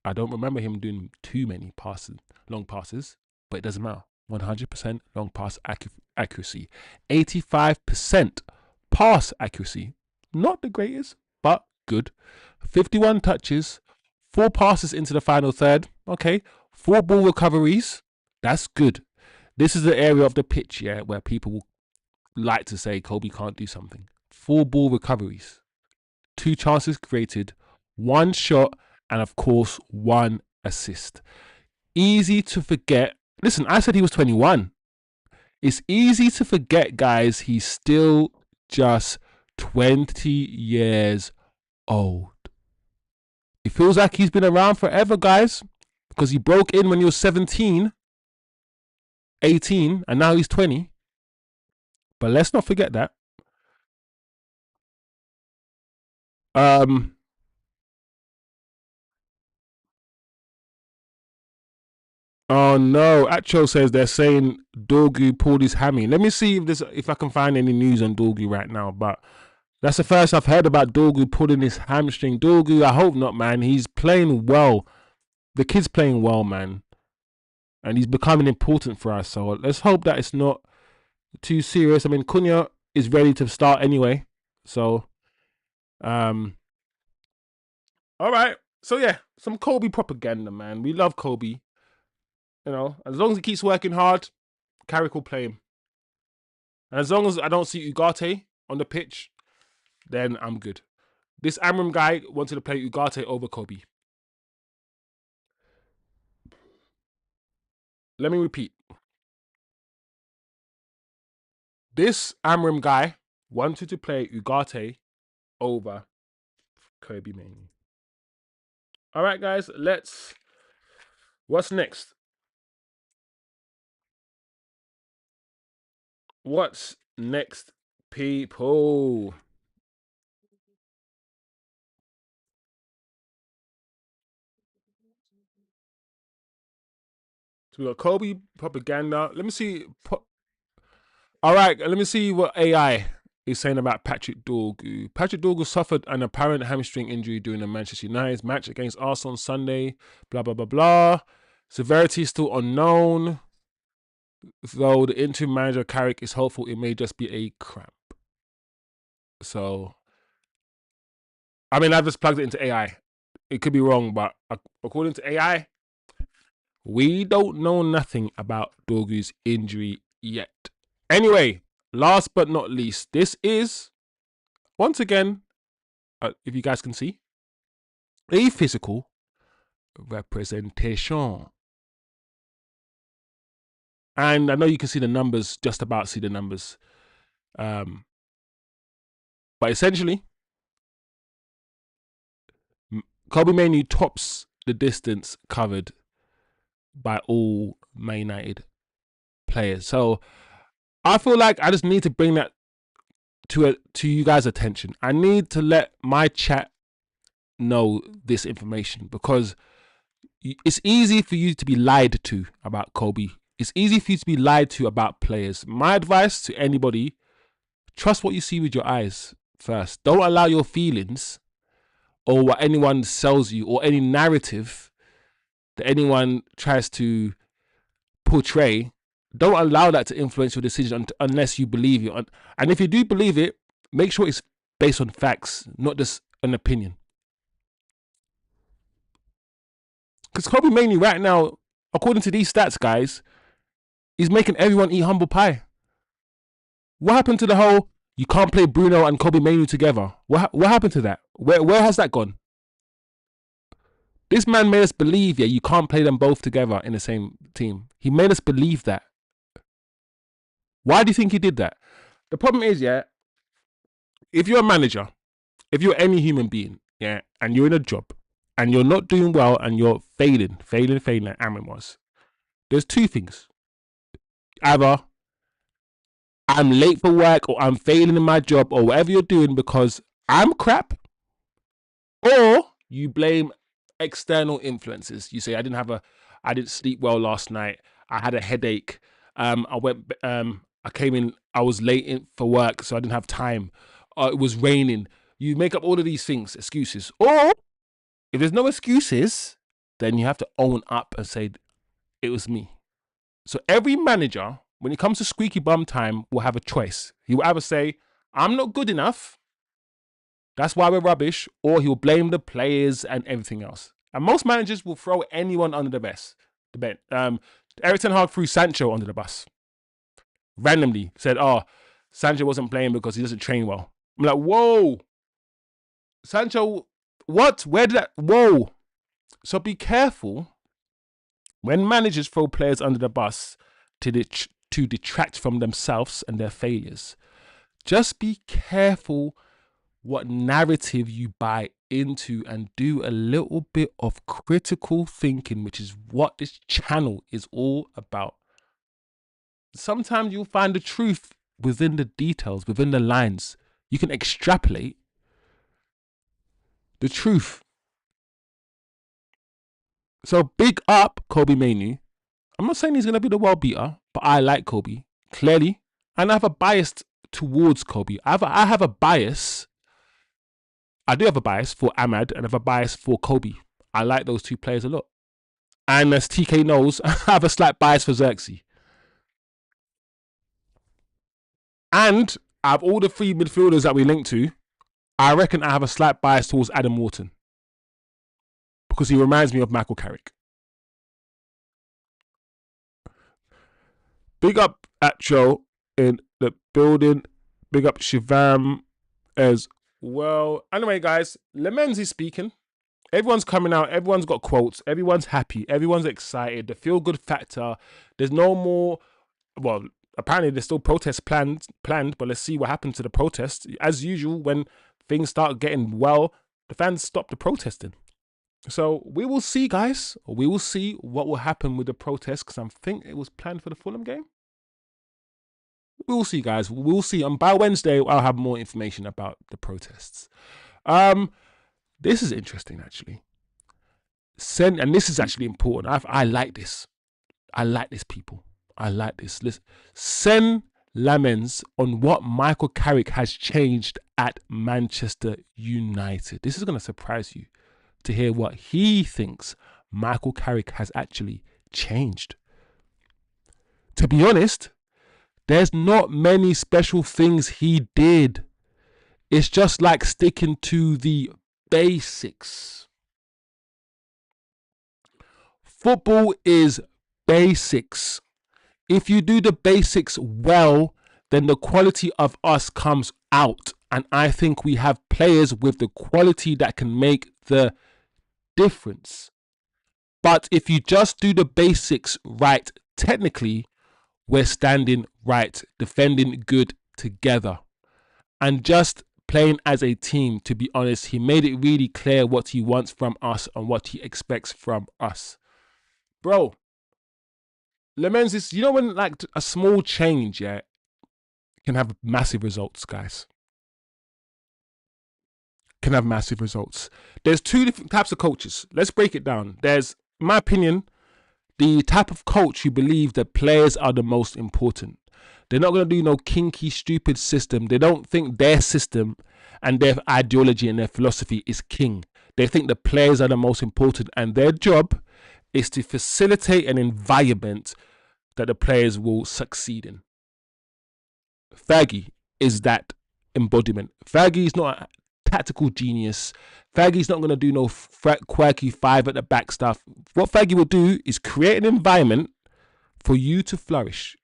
I don't remember him doing too many long passes, but it doesn't matter. 100% long pass accuracy. 85% pass accuracy. Not the greatest, but good. 51 touches, 4 passes into the final third. Okay. 4 ball recoveries. That's good. This is the area of the pitch, yeah, where people like to say Kobbie can't do something. 4 ball recoveries. 2 chances created, 1 shot, and of course 1 assist. Easy to forget. Listen, I said he was 21. It's easy to forget, guys. He's still just 20 years old. It feels like he's been around forever, guys, because he broke in when he was 17, 18, and now he's 20. But let's not forget that. Oh no, Acho says they're saying Dorgu pulled his hammy. Let me see if I can find any news on Dorgu right now. But that's the first I've heard about Dorgu pulling his hamstring. Dorgu, I hope not, man. He's playing well. The kid's playing well, man. And he's becoming important for us. So let's hope that it's not too serious. I mean, Cunha is ready to start anyway. So, all right. So yeah, some Kobbie propaganda, man. We love Kobbie. You know, as long as he keeps working hard, Carrick will play him. And as long as I don't see Ugarte on the pitch, then I'm good. This Amram guy wanted to play Ugarte over Kobbie. Let me repeat. This Amram guy wanted to play Ugarte over Kobbie Mainoo. All right, guys, what's next? What's next, people? So we got Kobbie propaganda. Let me see. All right, let me see what AI is saying about Patrick Dorgu. Patrick Dorgu suffered an apparent hamstring injury during the Manchester United match against Arsenal on Sunday. Blah, blah, blah, blah. Severity is still unknown. Though the interim manager, Carrick, is hopeful it may just be a cramp. So, I mean, I've just plugged it into AI. It could be wrong, but according to AI, we don't know nothing about Dorgu's injury yet. Anyway, last but not least, this is, once again, if you guys can see, a physical representation. And I know you can see the numbers, just about see the numbers. But essentially, Kobbie Mainoo tops the distance covered by all Man United players. So I feel like I just need to bring that to you guys' attention. I need to let my chat know this information because it's easy for you to be lied to about Kobbie. It's easy for you to be lied to about players. My advice to anybody, trust what you see with your eyes first. Don't allow your feelings or what anyone sells you or any narrative that anyone tries to portray. Don't allow that to influence your decision unless you believe it. And if you do believe it, make sure it's based on facts, not just an opinion. Because Kobbie Mainoo right now, according to these stats, guys, He's making everyone eat humble pie. What happened to the whole, you can't play Bruno and Kobbie Mainoo together? What happened to that? Where has that gone? This man made us believe, you can't play them both together in the same team. He made us believe that. Why do you think he did that? The problem is, if you're a manager, if you're any human being, and you're in a job, and you're not doing well, and you're failing like Amrin was, there's two things. Either I'm late for work, or I'm failing in my job, or whatever you're doing because I'm crap, or you blame external influences. You say, I didn't sleep well last night. I had a headache. I came in, I was late for work, so I didn't have time. It was raining. You make up all of these things, excuses. Or if there's no excuses, then you have to own up and say, it was me. So every manager, when it comes to squeaky bum time, will have a choice. He will either say, I'm not good enough, that's why we're rubbish, or he'll blame the players and everything else. And most managers will throw anyone under the bus. Eric Ten Hag threw Sancho under the bus. Randomly said, Sancho wasn't playing because he doesn't train well. I'm like, whoa. Sancho, what? Where did that? Whoa. So be careful when managers throw players under the bus to detract from themselves and their failures. Just be careful what narrative you buy into, and do a little bit of critical thinking, which is what this channel is all about. Sometimes you'll find the truth within the details, within the lines. You can extrapolate the truth. So big up Kobbie Mainoo. I'm not saying he's going to be the world beater, but I like Kobbie, clearly. And I have a bias towards Kobbie. I have a bias. I do have a bias for Ahmad, and I have a bias for Kobbie. I like those two players a lot. And as TK knows, I have a slight bias for Xerxes. And out of all the three midfielders that we link to, I reckon I have a slight bias towards Adam Wharton, because he reminds me of Michael Carrick. Big up Acho in the building. Big up Shivam as well. Anyway, guys, Lammens is speaking. Everyone's coming out. Everyone's got quotes. Everyone's happy. Everyone's excited. The feel-good factor. There's no more... Well, apparently there's still protests planned, but let's see what happens to the protests. As usual, when things start getting well, the fans stop the protesting. So we will see, guys. We will see what will happen with the protest, because I think it was planned for the Fulham game. We will see, guys. We will see. And by Wednesday, I'll have more information about the protests. This is interesting, actually. And this is actually important. I like this. I like this, people. I like this. Listen, send Lammens on what Michael Carrick has changed at Manchester United. This is going to surprise you to hear what he thinks Michael Carrick has actually changed. To be honest, there's not many special things he did. It's just like sticking to the basics. Football is basics. If you do the basics well, then the quality of us comes out. And I think we have players with the quality that can make the difference. But if you just do the basics right, technically, we're standing right, defending good together, and just playing as a team. To be honest, he made it really clear what he wants from us and what he expects from us. Bro, Lammens is, you know, when like a small change, can have massive results, guys. Can have massive results. There's two different types of coaches. Let's break it down. There's, in my opinion, the type of coach who believe that players are the most important. They're not going to do no kinky, stupid system. They don't think their system and their ideology and their philosophy is king. They think the players are the most important, and their job is to facilitate an environment that the players will succeed in. Fergie is that embodiment. Fergie is not a tactical genius. Fergie's not going to do no quirky five at the back stuff. What Fergie will do is create an environment for you to flourish.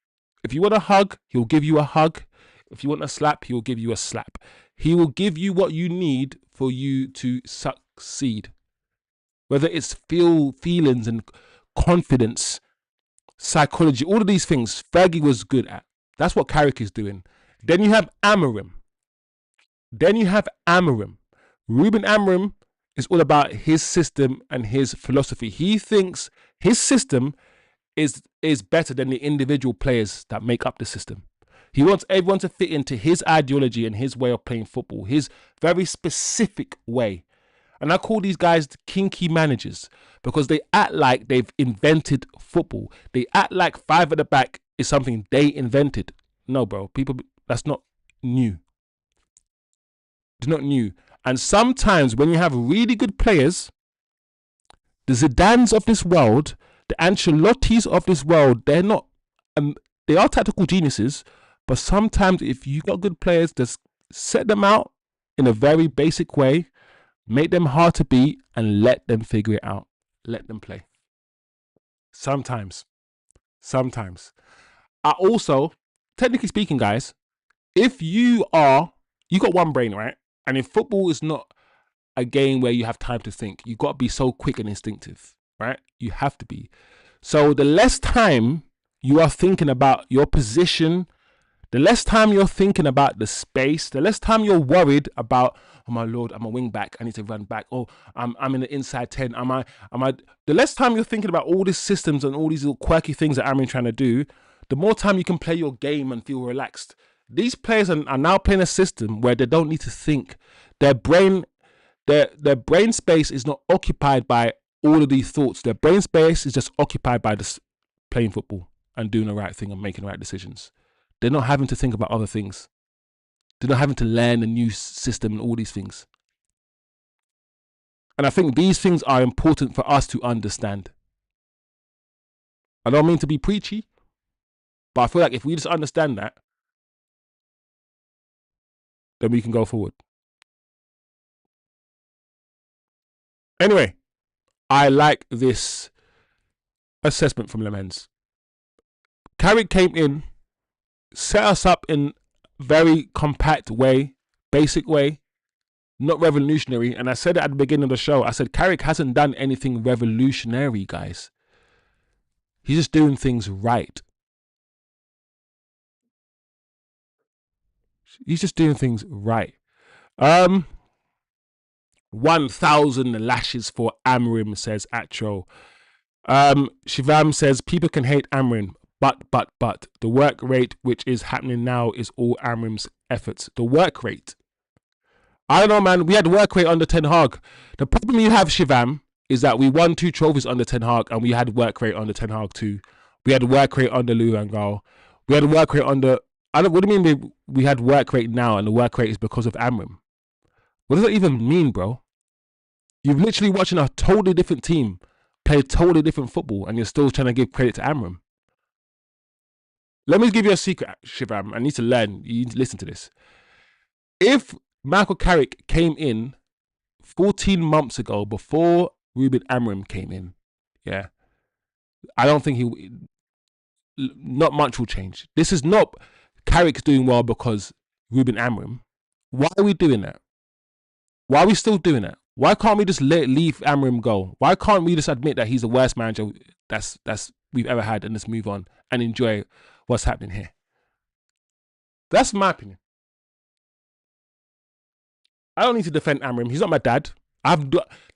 If you want a hug, he'll give you a hug. If you want a slap, he'll give you a slap. He will give you what you need for you to succeed. Whether it's feelings and confidence, psychology, all of these things, Fergie was good at. That's what Carrick is doing. Then you have Amorim. Ruben Amorim is all about his system and his philosophy. He thinks his system is better than the individual players that make up the system. He wants everyone to fit into his ideology and his way of playing football, his very specific way. And I call these guys kinky managers because they act like they've invented football. They act like 5 at the back is something they invented. No, bro, people, that's not new. It's not new. And sometimes when you have really good players, the Zidanes of this world, the Ancelottis of this world, they're not, they are tactical geniuses, but sometimes if you got good players, just set them out in a very basic way, make them hard to beat, and let them figure it out. Let them play. Sometimes. I also, technically speaking, guys, if you got one brain, right? And if football is not a game where you have time to think, you got to be so quick and instinctive, right? You have to be. So the less time you are thinking about your position, the less time you're thinking about the space, the less time you're worried about, oh my Lord, I'm a wing back, I need to run back. Oh, I'm in the inside 10. The less time you're thinking about all these systems and all these little quirky things that I'm trying to do, the more time you can play your game and feel relaxed. These players are now playing a system where they don't need to think. Their brain space is not occupied by all of these thoughts. Their brain space is just occupied by this playing football and doing the right thing and making the right decisions. They're not having to think about other things. They're not having to learn a new system and all these things. And I think these things are important for us to understand. I don't mean to be preachy, but I feel like if we just understand that, then we can go forward. Anyway, I like this assessment from Lammens. Carrick came in, set us up in very compact way, basic way, not revolutionary. And I said it at the beginning of the show. I said Carrick hasn't done anything revolutionary, guys. He's just doing things right. He's just doing things right. 1,000 lashes for Amorim, says Atro. Shivam says people can hate Amorim, but the work rate which is happening now is all Amorim's efforts. The work rate. I don't know, man. We had work rate under Ten Hag. The problem you have, Shivam, is that we won 2 trophies under Ten Hag, and we had work rate under Ten Hag too. We had work rate under Louis van Gaal. We had work rate under. What do you mean we had work rate now, and the work rate is because of Amorim? What does that even mean, bro? You've literally watching a totally different team play totally different football, and you're still trying to give credit to Amorim. Let me give you a secret, Shivam. I need to learn. You need to listen to this. If Michael Carrick came in 14 months ago, before Ruben Amorim came in, yeah, I don't think not much will change. This is not Carrick's doing well because Ruben Amorim. Why are we doing that? Why are we still doing that? Why can't we just leave Amorim go? Why can't we just admit that he's the worst manager that's we've ever had and just move on and enjoy what's happening here? That's my opinion. I don't need to defend Amorim. He's not my dad.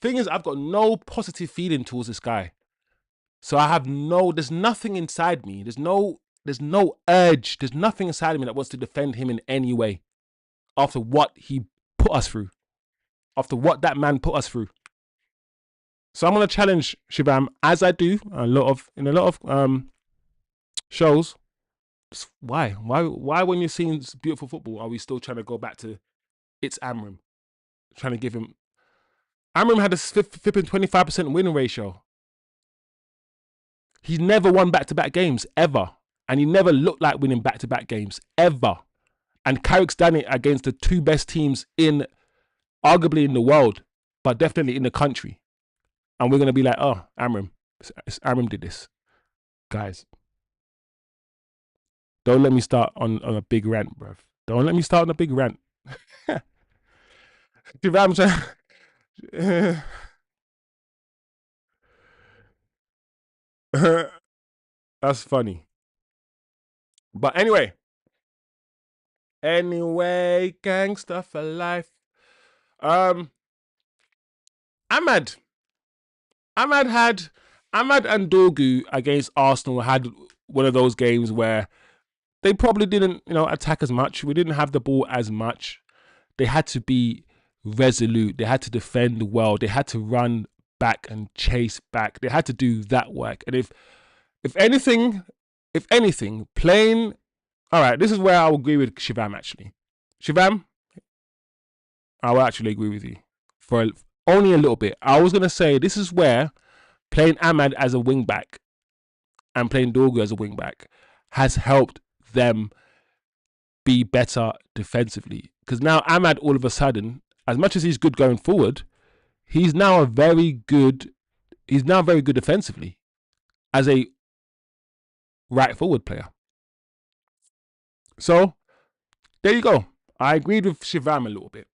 Thing is, I've got no positive feeling towards this guy. So there's nothing inside me. There's no urge. There's nothing inside of me that wants to defend him in any way after what he put us through. After what that man put us through. So I'm going to challenge Shivam, as I do in a lot of shows. Just why when you're seeing beautiful football are we still trying to go back to it's Amorim? Trying to give him... Amorim had a flipping 25% winning ratio. He's never won back-to-back games, ever. And he never looked like winning back-to-back games, ever. And Carrick's done it against the 2 best teams arguably in the world, but definitely in the country. And we're going to be like, oh, Amorim did this. Guys, Don't let me start on a big rant, bruv. Don't let me start on a big rant. That's funny. But anyway, gangster for life. Um, Ahmad. Ahmad and Dorgu against Arsenal had one of those games where they probably didn't, attack as much. We didn't have the ball as much. They had to be resolute. They had to defend well. They had to run back and chase back. They had to do that work. And if anything, playing. All right, this is where I will agree with Shivam actually. Shivam, I will actually agree with you for only a little bit. I was gonna say this is where playing Ahmad as a wing back and playing Dorgu as a wing back has helped them be better defensively. Because now Ahmad, all of a sudden, as much as he's good going forward, he's now very good defensively as a right forward player. So there you go. I agreed with Shivam a little bit.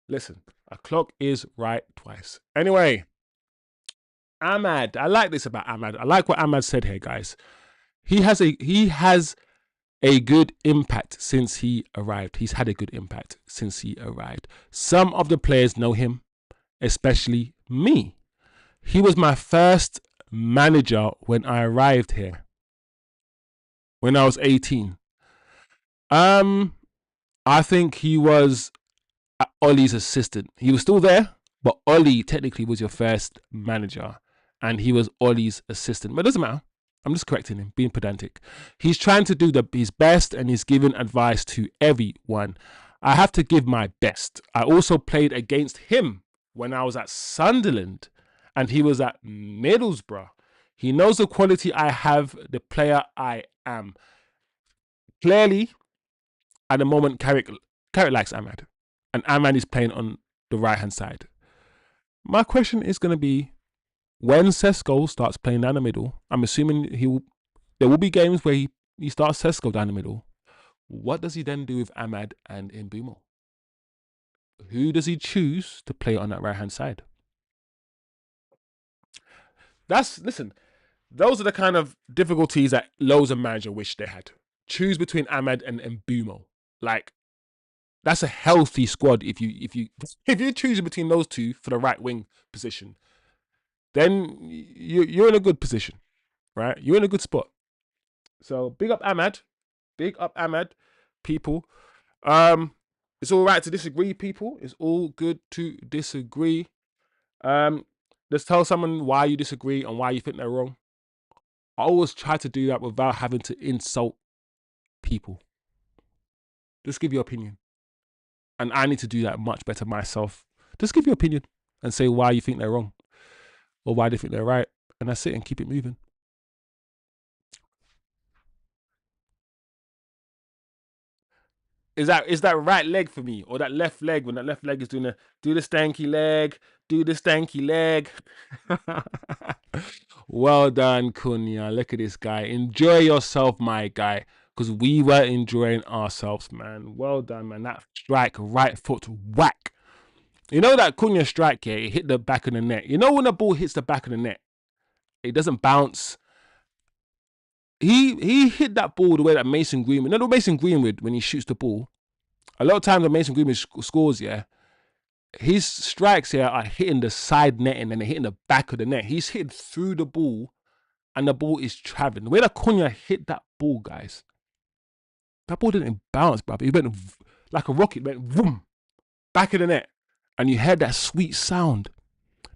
Listen, a clock is right twice. Anyway, Ahmad. I like this about Ahmad. I like what Ahmad said here, guys. He has a good impact since he arrived. He's had a good impact since he arrived. Some of the players know him, especially me. He was my first manager when I arrived here, when I was 18. I think he was Ollie's assistant. He was still there, but Ollie technically was your first manager, and he was Ollie's assistant. But it doesn't matter. I'm just correcting him, being pedantic. He's trying to do his best, and he's giving advice to everyone. I have to give my best. I also played against him when I was at Sunderland, and he was at Middlesbrough. He knows the quality I have, the player I am. Clearly, at the moment, Carrick likes Ahmad, and Ahmad is playing on the right-hand side. My question is going to be, when Sesko starts playing down the middle, I'm assuming there will be games where he starts Sesko down the middle. What does he then do with Ahmad and Mbeumo? Who does he choose to play on that right-hand side? Listen, those are the kind of difficulties that loads of managers wish they had. Choose between Ahmad and Mbeumo. Like, that's a healthy squad if you choose between those two for the right wing position. Then you're in a good position, right? You're in a good spot. So big up Ahmad, people. It's all right to disagree, people. It's all good to disagree. Let's tell someone why you disagree and why you think they're wrong. I always try to do that without having to insult people. Just give your opinion. And I need to do that much better myself. Just give your opinion and say why you think they're wrong or why they think they're right. And that's it, and keep it moving. Is that right leg for me or that left leg? When that left leg is do the stanky leg. Well done, Cunha. Look at this guy. Enjoy yourself, my guy, because we were enjoying ourselves, man. Well done, man. That strike, right foot, whack. You know that Cunha strike here, it hit the back of the net. You know when the ball hits the back of the net, it doesn't bounce. He hit that ball the way that Mason Greenwood. You know Mason Greenwood, when he shoots the ball, a lot of times when Mason Greenwood scores, yeah, his strikes here are hitting the side netting and they're hitting the back of the net. He's hitting through the ball and the ball is traveling. The way that Cunha hit that ball, guys, that ball didn't bounce, bro. It went like a rocket, went boom, back of the net. And you heard that sweet sound.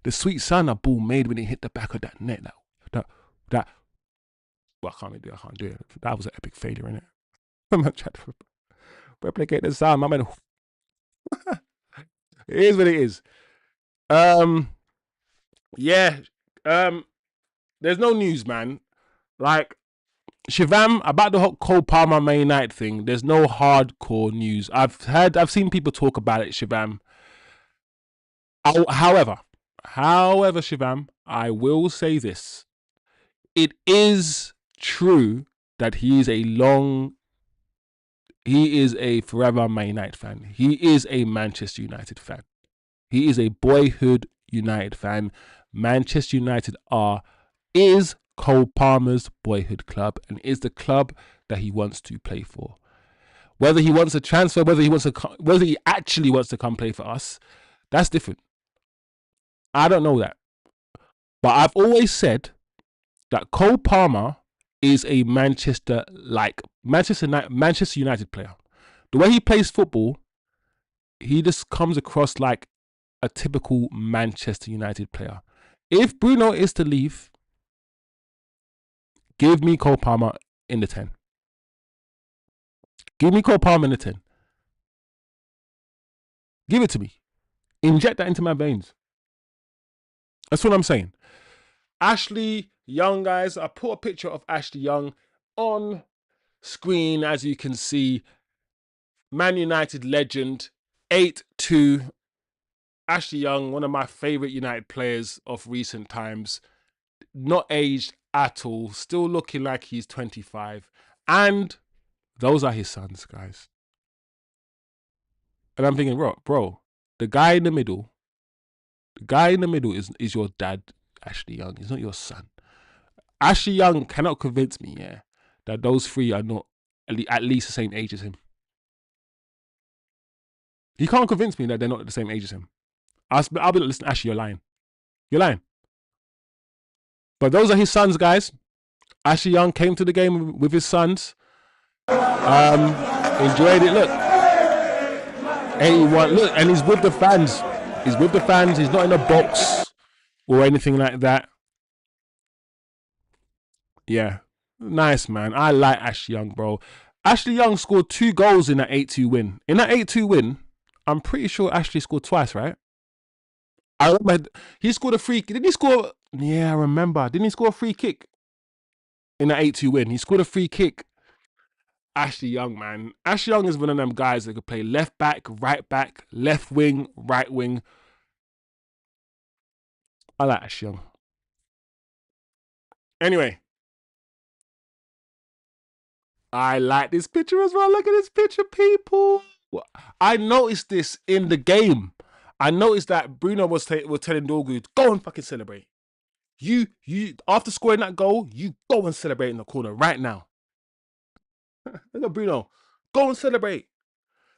The sweet sound that ball made when it hit the back of that net. That well, I can't do it. That was an epic failure, innit? I'm not trying to replicate the sound, my man. It is what it is. Yeah. There's no news, man. Like, Shivam, about the whole Cole Palmer Man United thing, there's no hardcore news. I've seen people talk about it, Shivam. However, Shivam, I will say this. it is true that he is a forever Man United fan. He is a Manchester United fan. He is a boyhood United fan. Manchester United is Cole Palmer's boyhood club and is the club that he wants to play for. Whether he wants a transfer, whether he actually wants to come play for us, that's different. I don't know that. But I've always said that Cole Palmer is a Manchester United player. The way he plays football, he just comes across like a typical Manchester United player. If Bruno is to leave, give me Cole Palmer in the 10. Give me Cole Palmer in the 10. Give it to me. Inject that into my veins. That's what I'm saying. Ashley Young, guys. I put a picture of Ashley Young on screen, as you can see. Man United legend, 8'2". Ashley Young, one of my favourite United players of recent times. Not aged at all. Still looking like he's 25. And those are his sons, guys. And I'm thinking, bro, the guy in the middle is your dad, Ashley Young. He's not your son. Ashley Young cannot convince me, that those three are not at least the same age as him. He can't convince me that they're not the same age as him. I'll be like, listen, Ashley, you're lying. You're lying. But those are his sons, guys. Ashley Young came to the game with his sons. Enjoyed it. Look. 81. Look, and he's with the fans. He's with the fans. He's not in a box or anything like that. Yeah. Nice, man. I like Ashley Young, bro. Ashley Young scored 2 goals in that 8-2 win. In that 8-2 win, I'm pretty sure Ashley scored twice, right? I remember he scored a free. Didn't he score? Yeah, I remember. Didn't he score a free kick in that 8-2 win? He scored a free kick. Ashley Young, man. Ashley Young is one of them guys that could play left back, right back, left wing, right wing. I like Ashley Young. Anyway, I like this picture as well. Look at this picture, people. I noticed this in the game. I noticed that Bruno was telling Dorgu, go and fucking celebrate. You, after scoring that goal, you go and celebrate in the corner right now. Look at Bruno. Go and celebrate.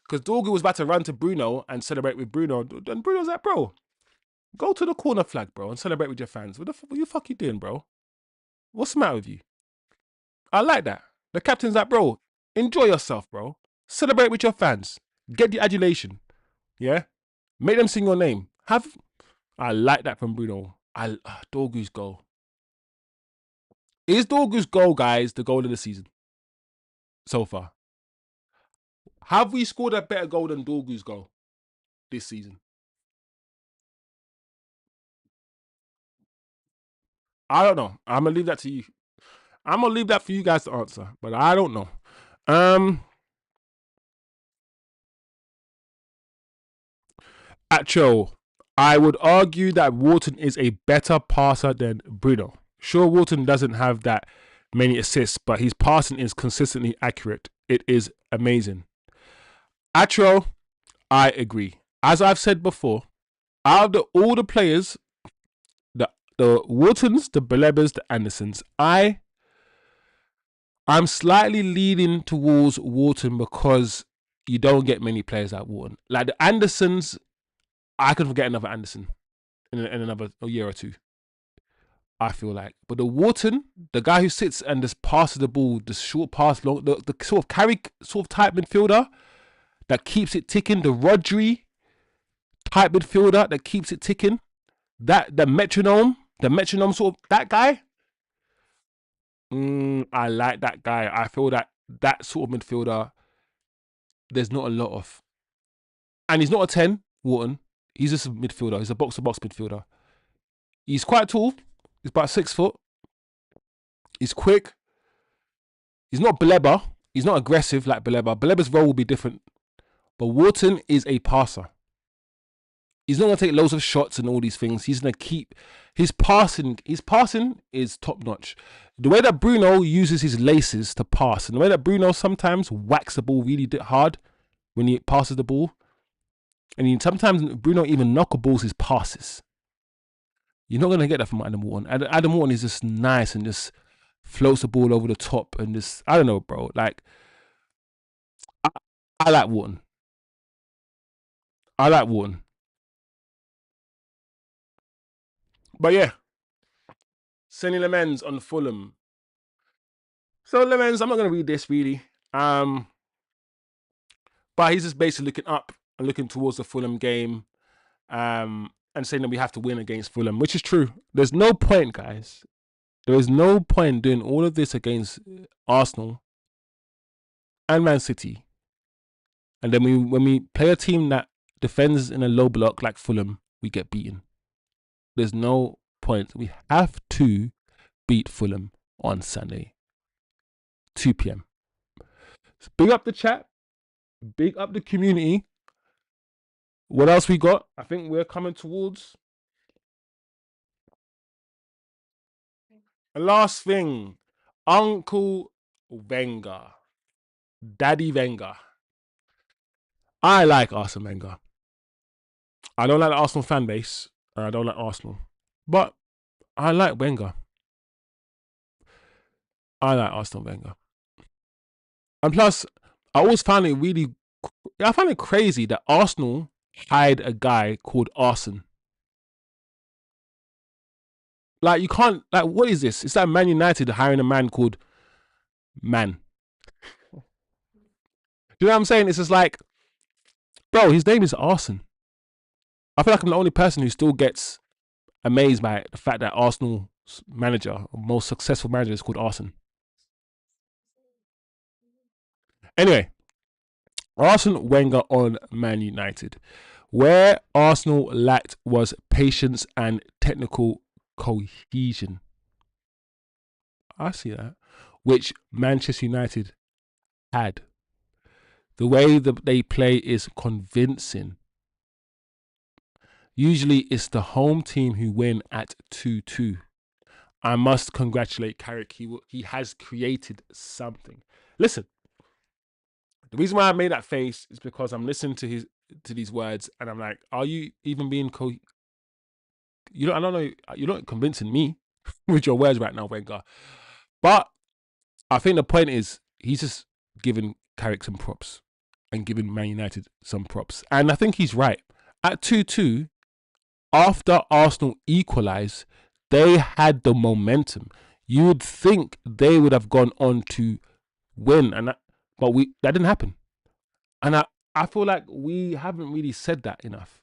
Because Dorgu was about to run to Bruno and celebrate with Bruno. And Bruno's like, bro, go to the corner flag, bro, and celebrate with your fans. What the fuck you doing, bro? What's the matter with you? I like that. The captain's like, bro, enjoy yourself, bro. Celebrate with your fans. Get the adulation. Yeah? Make them sing your name. I like that from Bruno. Dorgu's goal. Is Dorgu's goal, guys, the goal of the season so far? Have we scored a better goal than Dorgu's goal this season? I don't know. I'm going to leave that to you. I'm going to leave that for you guys to answer, but I don't know. Actual, I would argue that Wharton is a better passer than Bruno. Sure, Wharton doesn't have that many assists, but his passing is consistently accurate. It is amazing. Atro, I agree. As I've said before, out of all the players, the Whartons, the Balebas, the Andersons, I'm slightly leaning towards Wharton because you don't get many players like Wharton. Like the Andersons, I could forget another Anderson in another year or two, I feel like. But the Wharton, the guy who sits and just passes the ball, the short pass, long, the sort of Carrick sort of type midfielder that keeps it ticking, the Rodri type midfielder that keeps it ticking, the metronome sort of, that guy. I like that guy. I feel that sort of midfielder, there's not a lot of. And he's not a 10, Wharton. He's just a midfielder. He's a box-to-box midfielder. He's quite tall. He's about 6 foot. He's quick. He's not Baleba. He's not aggressive like Baleba. Baleba's role will be different. But Wharton is a passer. He's not gonna take loads of shots and all these things. He's gonna keep his passing. His passing is top notch. The way that Bruno uses his laces to pass, and the way that Bruno sometimes whacks the ball really hard when he passes the ball, and sometimes Bruno even knuckleballs his passes. You're not gonna get that from Adam Wharton. Adam Wharton is just nice and just floats the ball over the top and just, I don't know, bro. Like, I like Wharton. I like Wharton. But yeah, Sonny Lammens on Fulham. So Lammens, I'm not gonna read this really. But he's just basically looking up and looking towards the Fulham game, and saying that we have to win against Fulham, which is true. There's no point, guys. There is no point doing all of this against Arsenal and Man City, and then when we play a team that defends in a low block like Fulham, we get beaten. There's no point. We have to beat Fulham on Sunday, 2 p.m. So big up the chat, big up the community. What else we got? I think we're coming towards the last thing. Uncle Wenger, Daddy Wenger. I like Arsene Wenger. I don't like the Arsenal fan base. I don't like Arsenal, but I like Wenger. I like Arsene Wenger. And plus, I always found it really, I find it crazy that Arsenal hired a guy called Arsene. Like, you can't, like, what is this? It's like Man United hiring a man called Man. Do you know what I'm saying? It's just like, bro, his name is Arsene. I feel like I'm the only person who still gets amazed by the fact that Arsenal's manager, most successful manager, is called Arsene. Anyway, Arsene Wenger on Man United. Where Arsenal lacked was patience and technical cohesion. I see that. Which Manchester United had. The way that they play is convincing. Usually it's the home team who win at 2-2. I must congratulate Carrick. He has created something. Listen, the reason why I made that face is because I'm listening to these words and I'm like, are you even being I don't know, you're not convincing me with your words right now, Wenger. But I think the point is he's just giving Carrick some props and giving Man United some props. And I think he's right. At 2-2, after Arsenal equalised, they had the momentum. You would think they would have gone on to win, but that didn't happen. And I feel like we haven't really said that enough.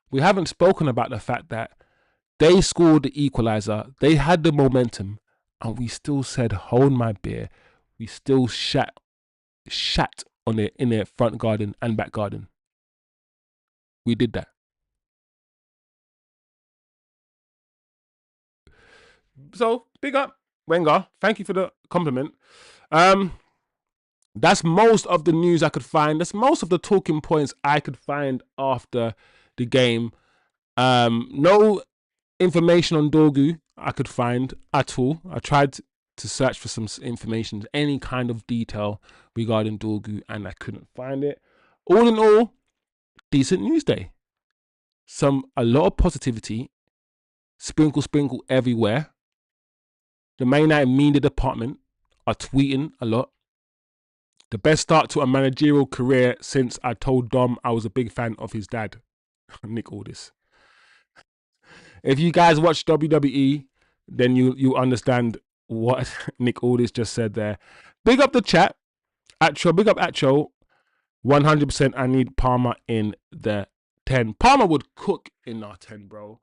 We haven't spoken about the fact that they scored the equaliser, they had the momentum, and we still said, hold my beer. We still shat in their front garden and back garden. We did that. So big up, Wenger. Thank you for the compliment. That's most of the news I could find. That's most of the talking points I could find after the game. No information on Dorgu I could find at all. I tried to search for some information, any kind of detail regarding Dorgu, and I couldn't find it. All in all, decent news day. A lot of positivity, sprinkle everywhere. The Man United media department are tweeting a lot. The best start to a managerial career since I told Dom I was a big fan of his dad, Nick Aldis. If you guys watch WWE, then you understand what Nick Aldis just said there. Big up the chat. Big up Acho. 100% I need Palmer in the 10. Palmer would cook in our 10, bro.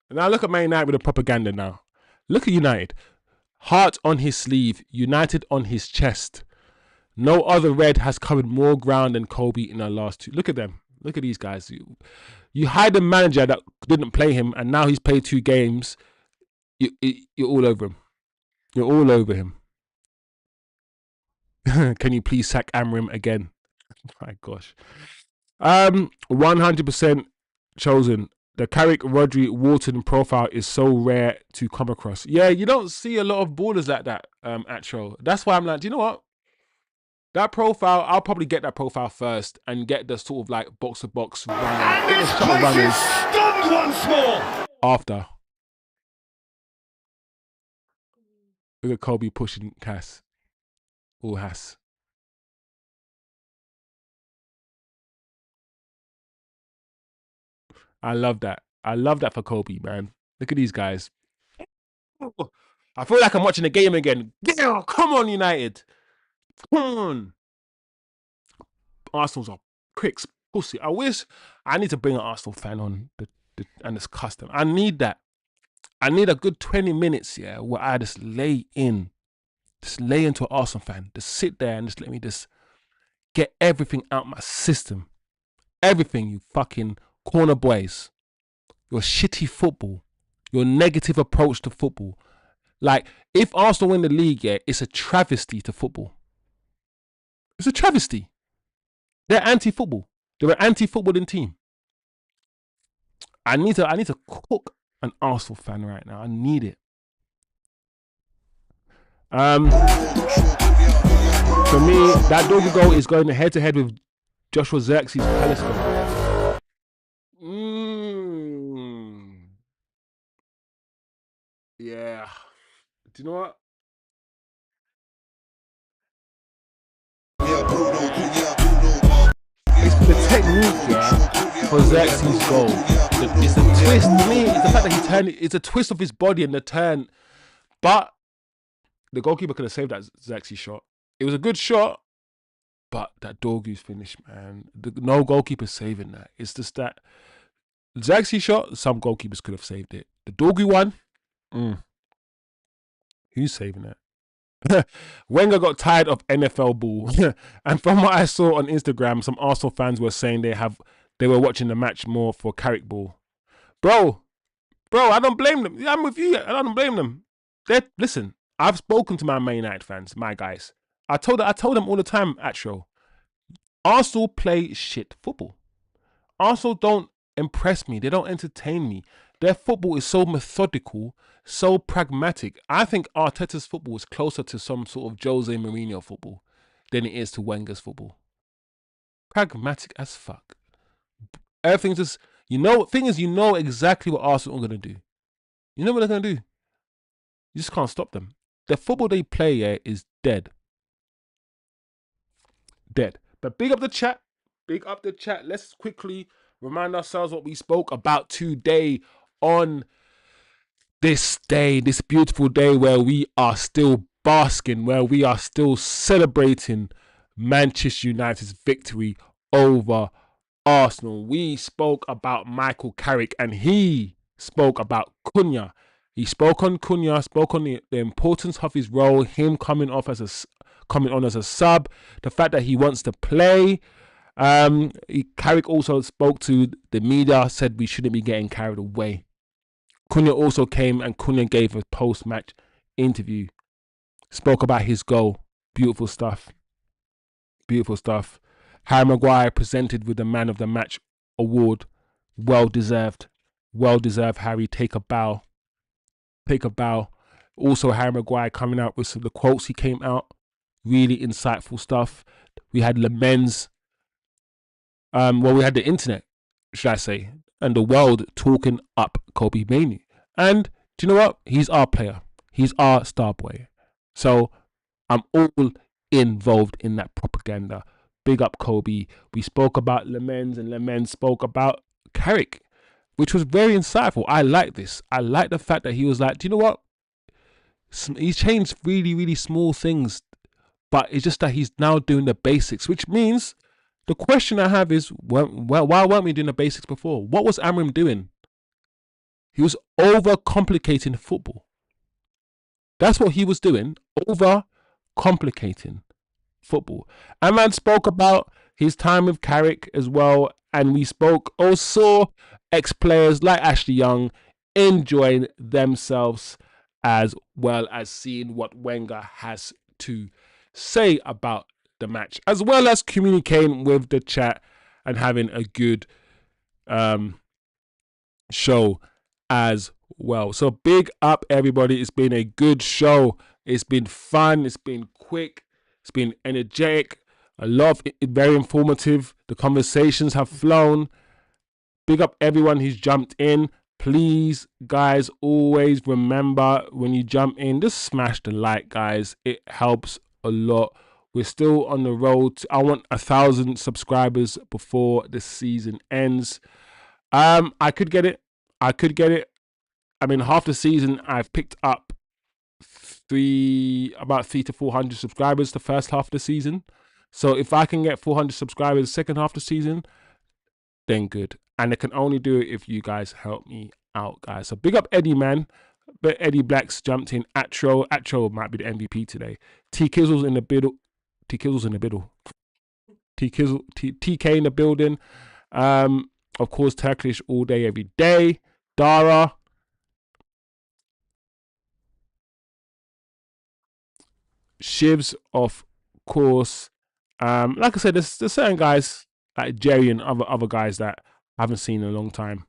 Now look at Man United with the propaganda now. Look at United. Heart on his sleeve. United on his chest. No other red has covered more ground than Kobbie in our last two. Look at them. Look at these guys. You hired a manager that didn't play him, and now he's played 2 games. You're all over him. You're all over him. Can you please sack Amram again? My gosh. 100% chosen. The Carrick, Rodri, Wharton profile is so rare to come across. Yeah, you don't see a lot of ballers like that, actual. That's why I'm like, do you know what? That profile, I'll probably get that profile first and get the sort of like box to box And this place is stunned once more. After. Look at Kobbie pushing Cass. Or Hass. I love that. I love that for Kobbie, man. Look at these guys. I feel like I'm watching the game again. Yeah, come on, United. Come on. Arsenal's are pricks, pussy. I need to bring an Arsenal fan on and it's custom. I need that. I need a good 20 minutes, yeah, where I just lay into an Arsenal fan. Just sit there and just let me just get everything out my system. Everything, you fucking corner boys. Your shitty football. Your negative approach to football. Like, if Arsenal win the league, yeah, it's a travesty to football. It's a travesty. They're anti-football. They're an anti-footballing team. I need to cook an Arsenal fan right now. I need it. For me, that doggy goal is going head to head with Joshua Zirkzee Palace. Yeah. Do you know what? It's the technique, yeah, for Zirkzee's goal. It's the twist. To me, it's the fact that he turned it. It's a twist of his body and the turn. But the goalkeeper could have saved that Zirkzee shot. It was a good shot, but that Dorgu's finish, man. No goalkeeper saving that. It's just that Zirkzee shot, some goalkeepers could have saved it. The Dorgu one, who's saving it? Wenger got tired of NFL ball. And from what I saw on Instagram, some Arsenal fans were saying they were watching the match more for Carrick ball. Bro, I don't blame them. I'm with you. I don't blame them. Listen, I've spoken to my Man United fans, my guys. I told them all the time, actual. Arsenal play shit football. Arsenal don't impress me. They don't entertain me. Their football is so methodical, so pragmatic. I think Arteta's football is closer to some sort of Jose Mourinho football than it is to Wenger's football. Pragmatic as fuck. Everything's just, thing is, you know exactly what Arsenal are going to do. You know what they're going to do. You just can't stop them. The football they play here is dead. Dead. But big up the chat. Big up the chat. Let's quickly remind ourselves what we spoke about today on this day, this beautiful day where we are still basking, where we are still celebrating Manchester United's victory over Arsenal. We spoke about Michael Carrick and he spoke about Cunha. He spoke on Cunha, spoke on the importance of his role, him coming on as a sub, the fact that he wants to play. Carrick also spoke to the media, said we shouldn't be getting carried away. Cunha also came and Cunha gave a post-match interview. Spoke about his goal. Beautiful stuff. Beautiful stuff. Harry Maguire presented with the Man of the Match award. Well deserved. Well deserved, Harry. Take a bow. Take a bow. Also, Harry Maguire coming out with some of the quotes he came out. Really insightful stuff. We had Lammens. We had the internet, should I say, and the world talking up Kobbie Mainoo. And do you know what? He's our player. He's our star boy. So I'm all involved in that propaganda. Big up Kobbie. We spoke about Lammens and Lammens spoke about Carrick, which was very insightful. I like this. I like the fact that he was like, do you know what? He's changed really, really small things, but it's just that he's now doing the basics, which means the question I have is, why weren't we doing the basics before? What was Amram doing? He was over-complicating football. That's what he was doing, over-complicating football. Amram spoke about his time with Carrick as well, and we spoke also ex-players like Ashley Young enjoying themselves as well as seeing what Wenger has to say about the match, as well as communicating with the chat and having a good show as well. So big up everybody. It's been a good show. It's been fun. It's been quick. It's been energetic. I love it. Very informative. The conversations have flown. Big up everyone who's jumped in. Please, guys, always remember when you jump in, just smash the like, guys. It helps a lot. We're still on the road. I want 1,000 subscribers before the season ends. I could get it. I mean, half the season I've picked up about 300 to 400 subscribers the first half of the season. So if I can get 400 subscribers the second half of the season, then good. And I can only do it if you guys help me out, guys. So big up Eddie, man. But Eddie Blacks jumped in. Atro might be the MVP today. T Kizzle's in the middle. TK in the building. Of course, Turkish all day, every day. Dara. Shivs, of course. Like I said, there's certain guys like Jerry and other guys that I haven't seen in a long time.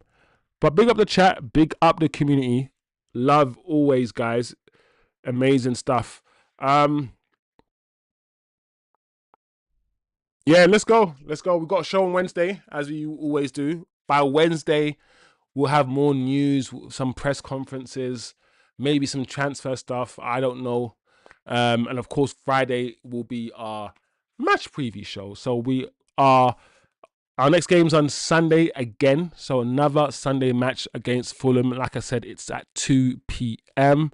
But big up the chat, big up the community. Love always, guys. Amazing stuff. Yeah, let's go. We've got a show on Wednesday, as we always do. By Wednesday, we'll have more news, some press conferences, maybe some transfer stuff. I don't know. And of course, Friday will be our match preview show. So our next game's on Sunday again. So another Sunday match against Fulham. Like I said, it's at 2 p.m.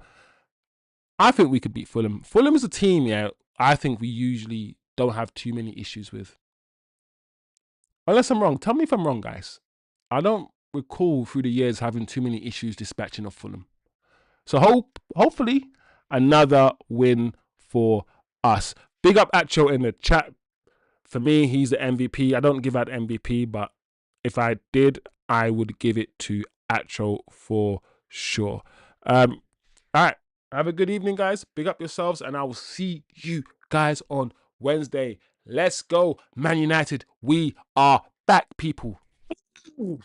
I think we could beat Fulham. Fulham is a team, yeah, I think we usually don't have too many issues with. Unless I'm wrong. Tell me if I'm wrong, guys. I don't recall through the years having too many issues dispatching of Fulham. So hopefully another win for us. Big up Acho in the chat. For me, he's the MVP. I don't give out MVP, but if I did, I would give it to Acho for sure. All right. Have a good evening, guys. Big up yourselves, and I will see you guys on Wednesday. Let's go, Man United. We are back, people. Ooh.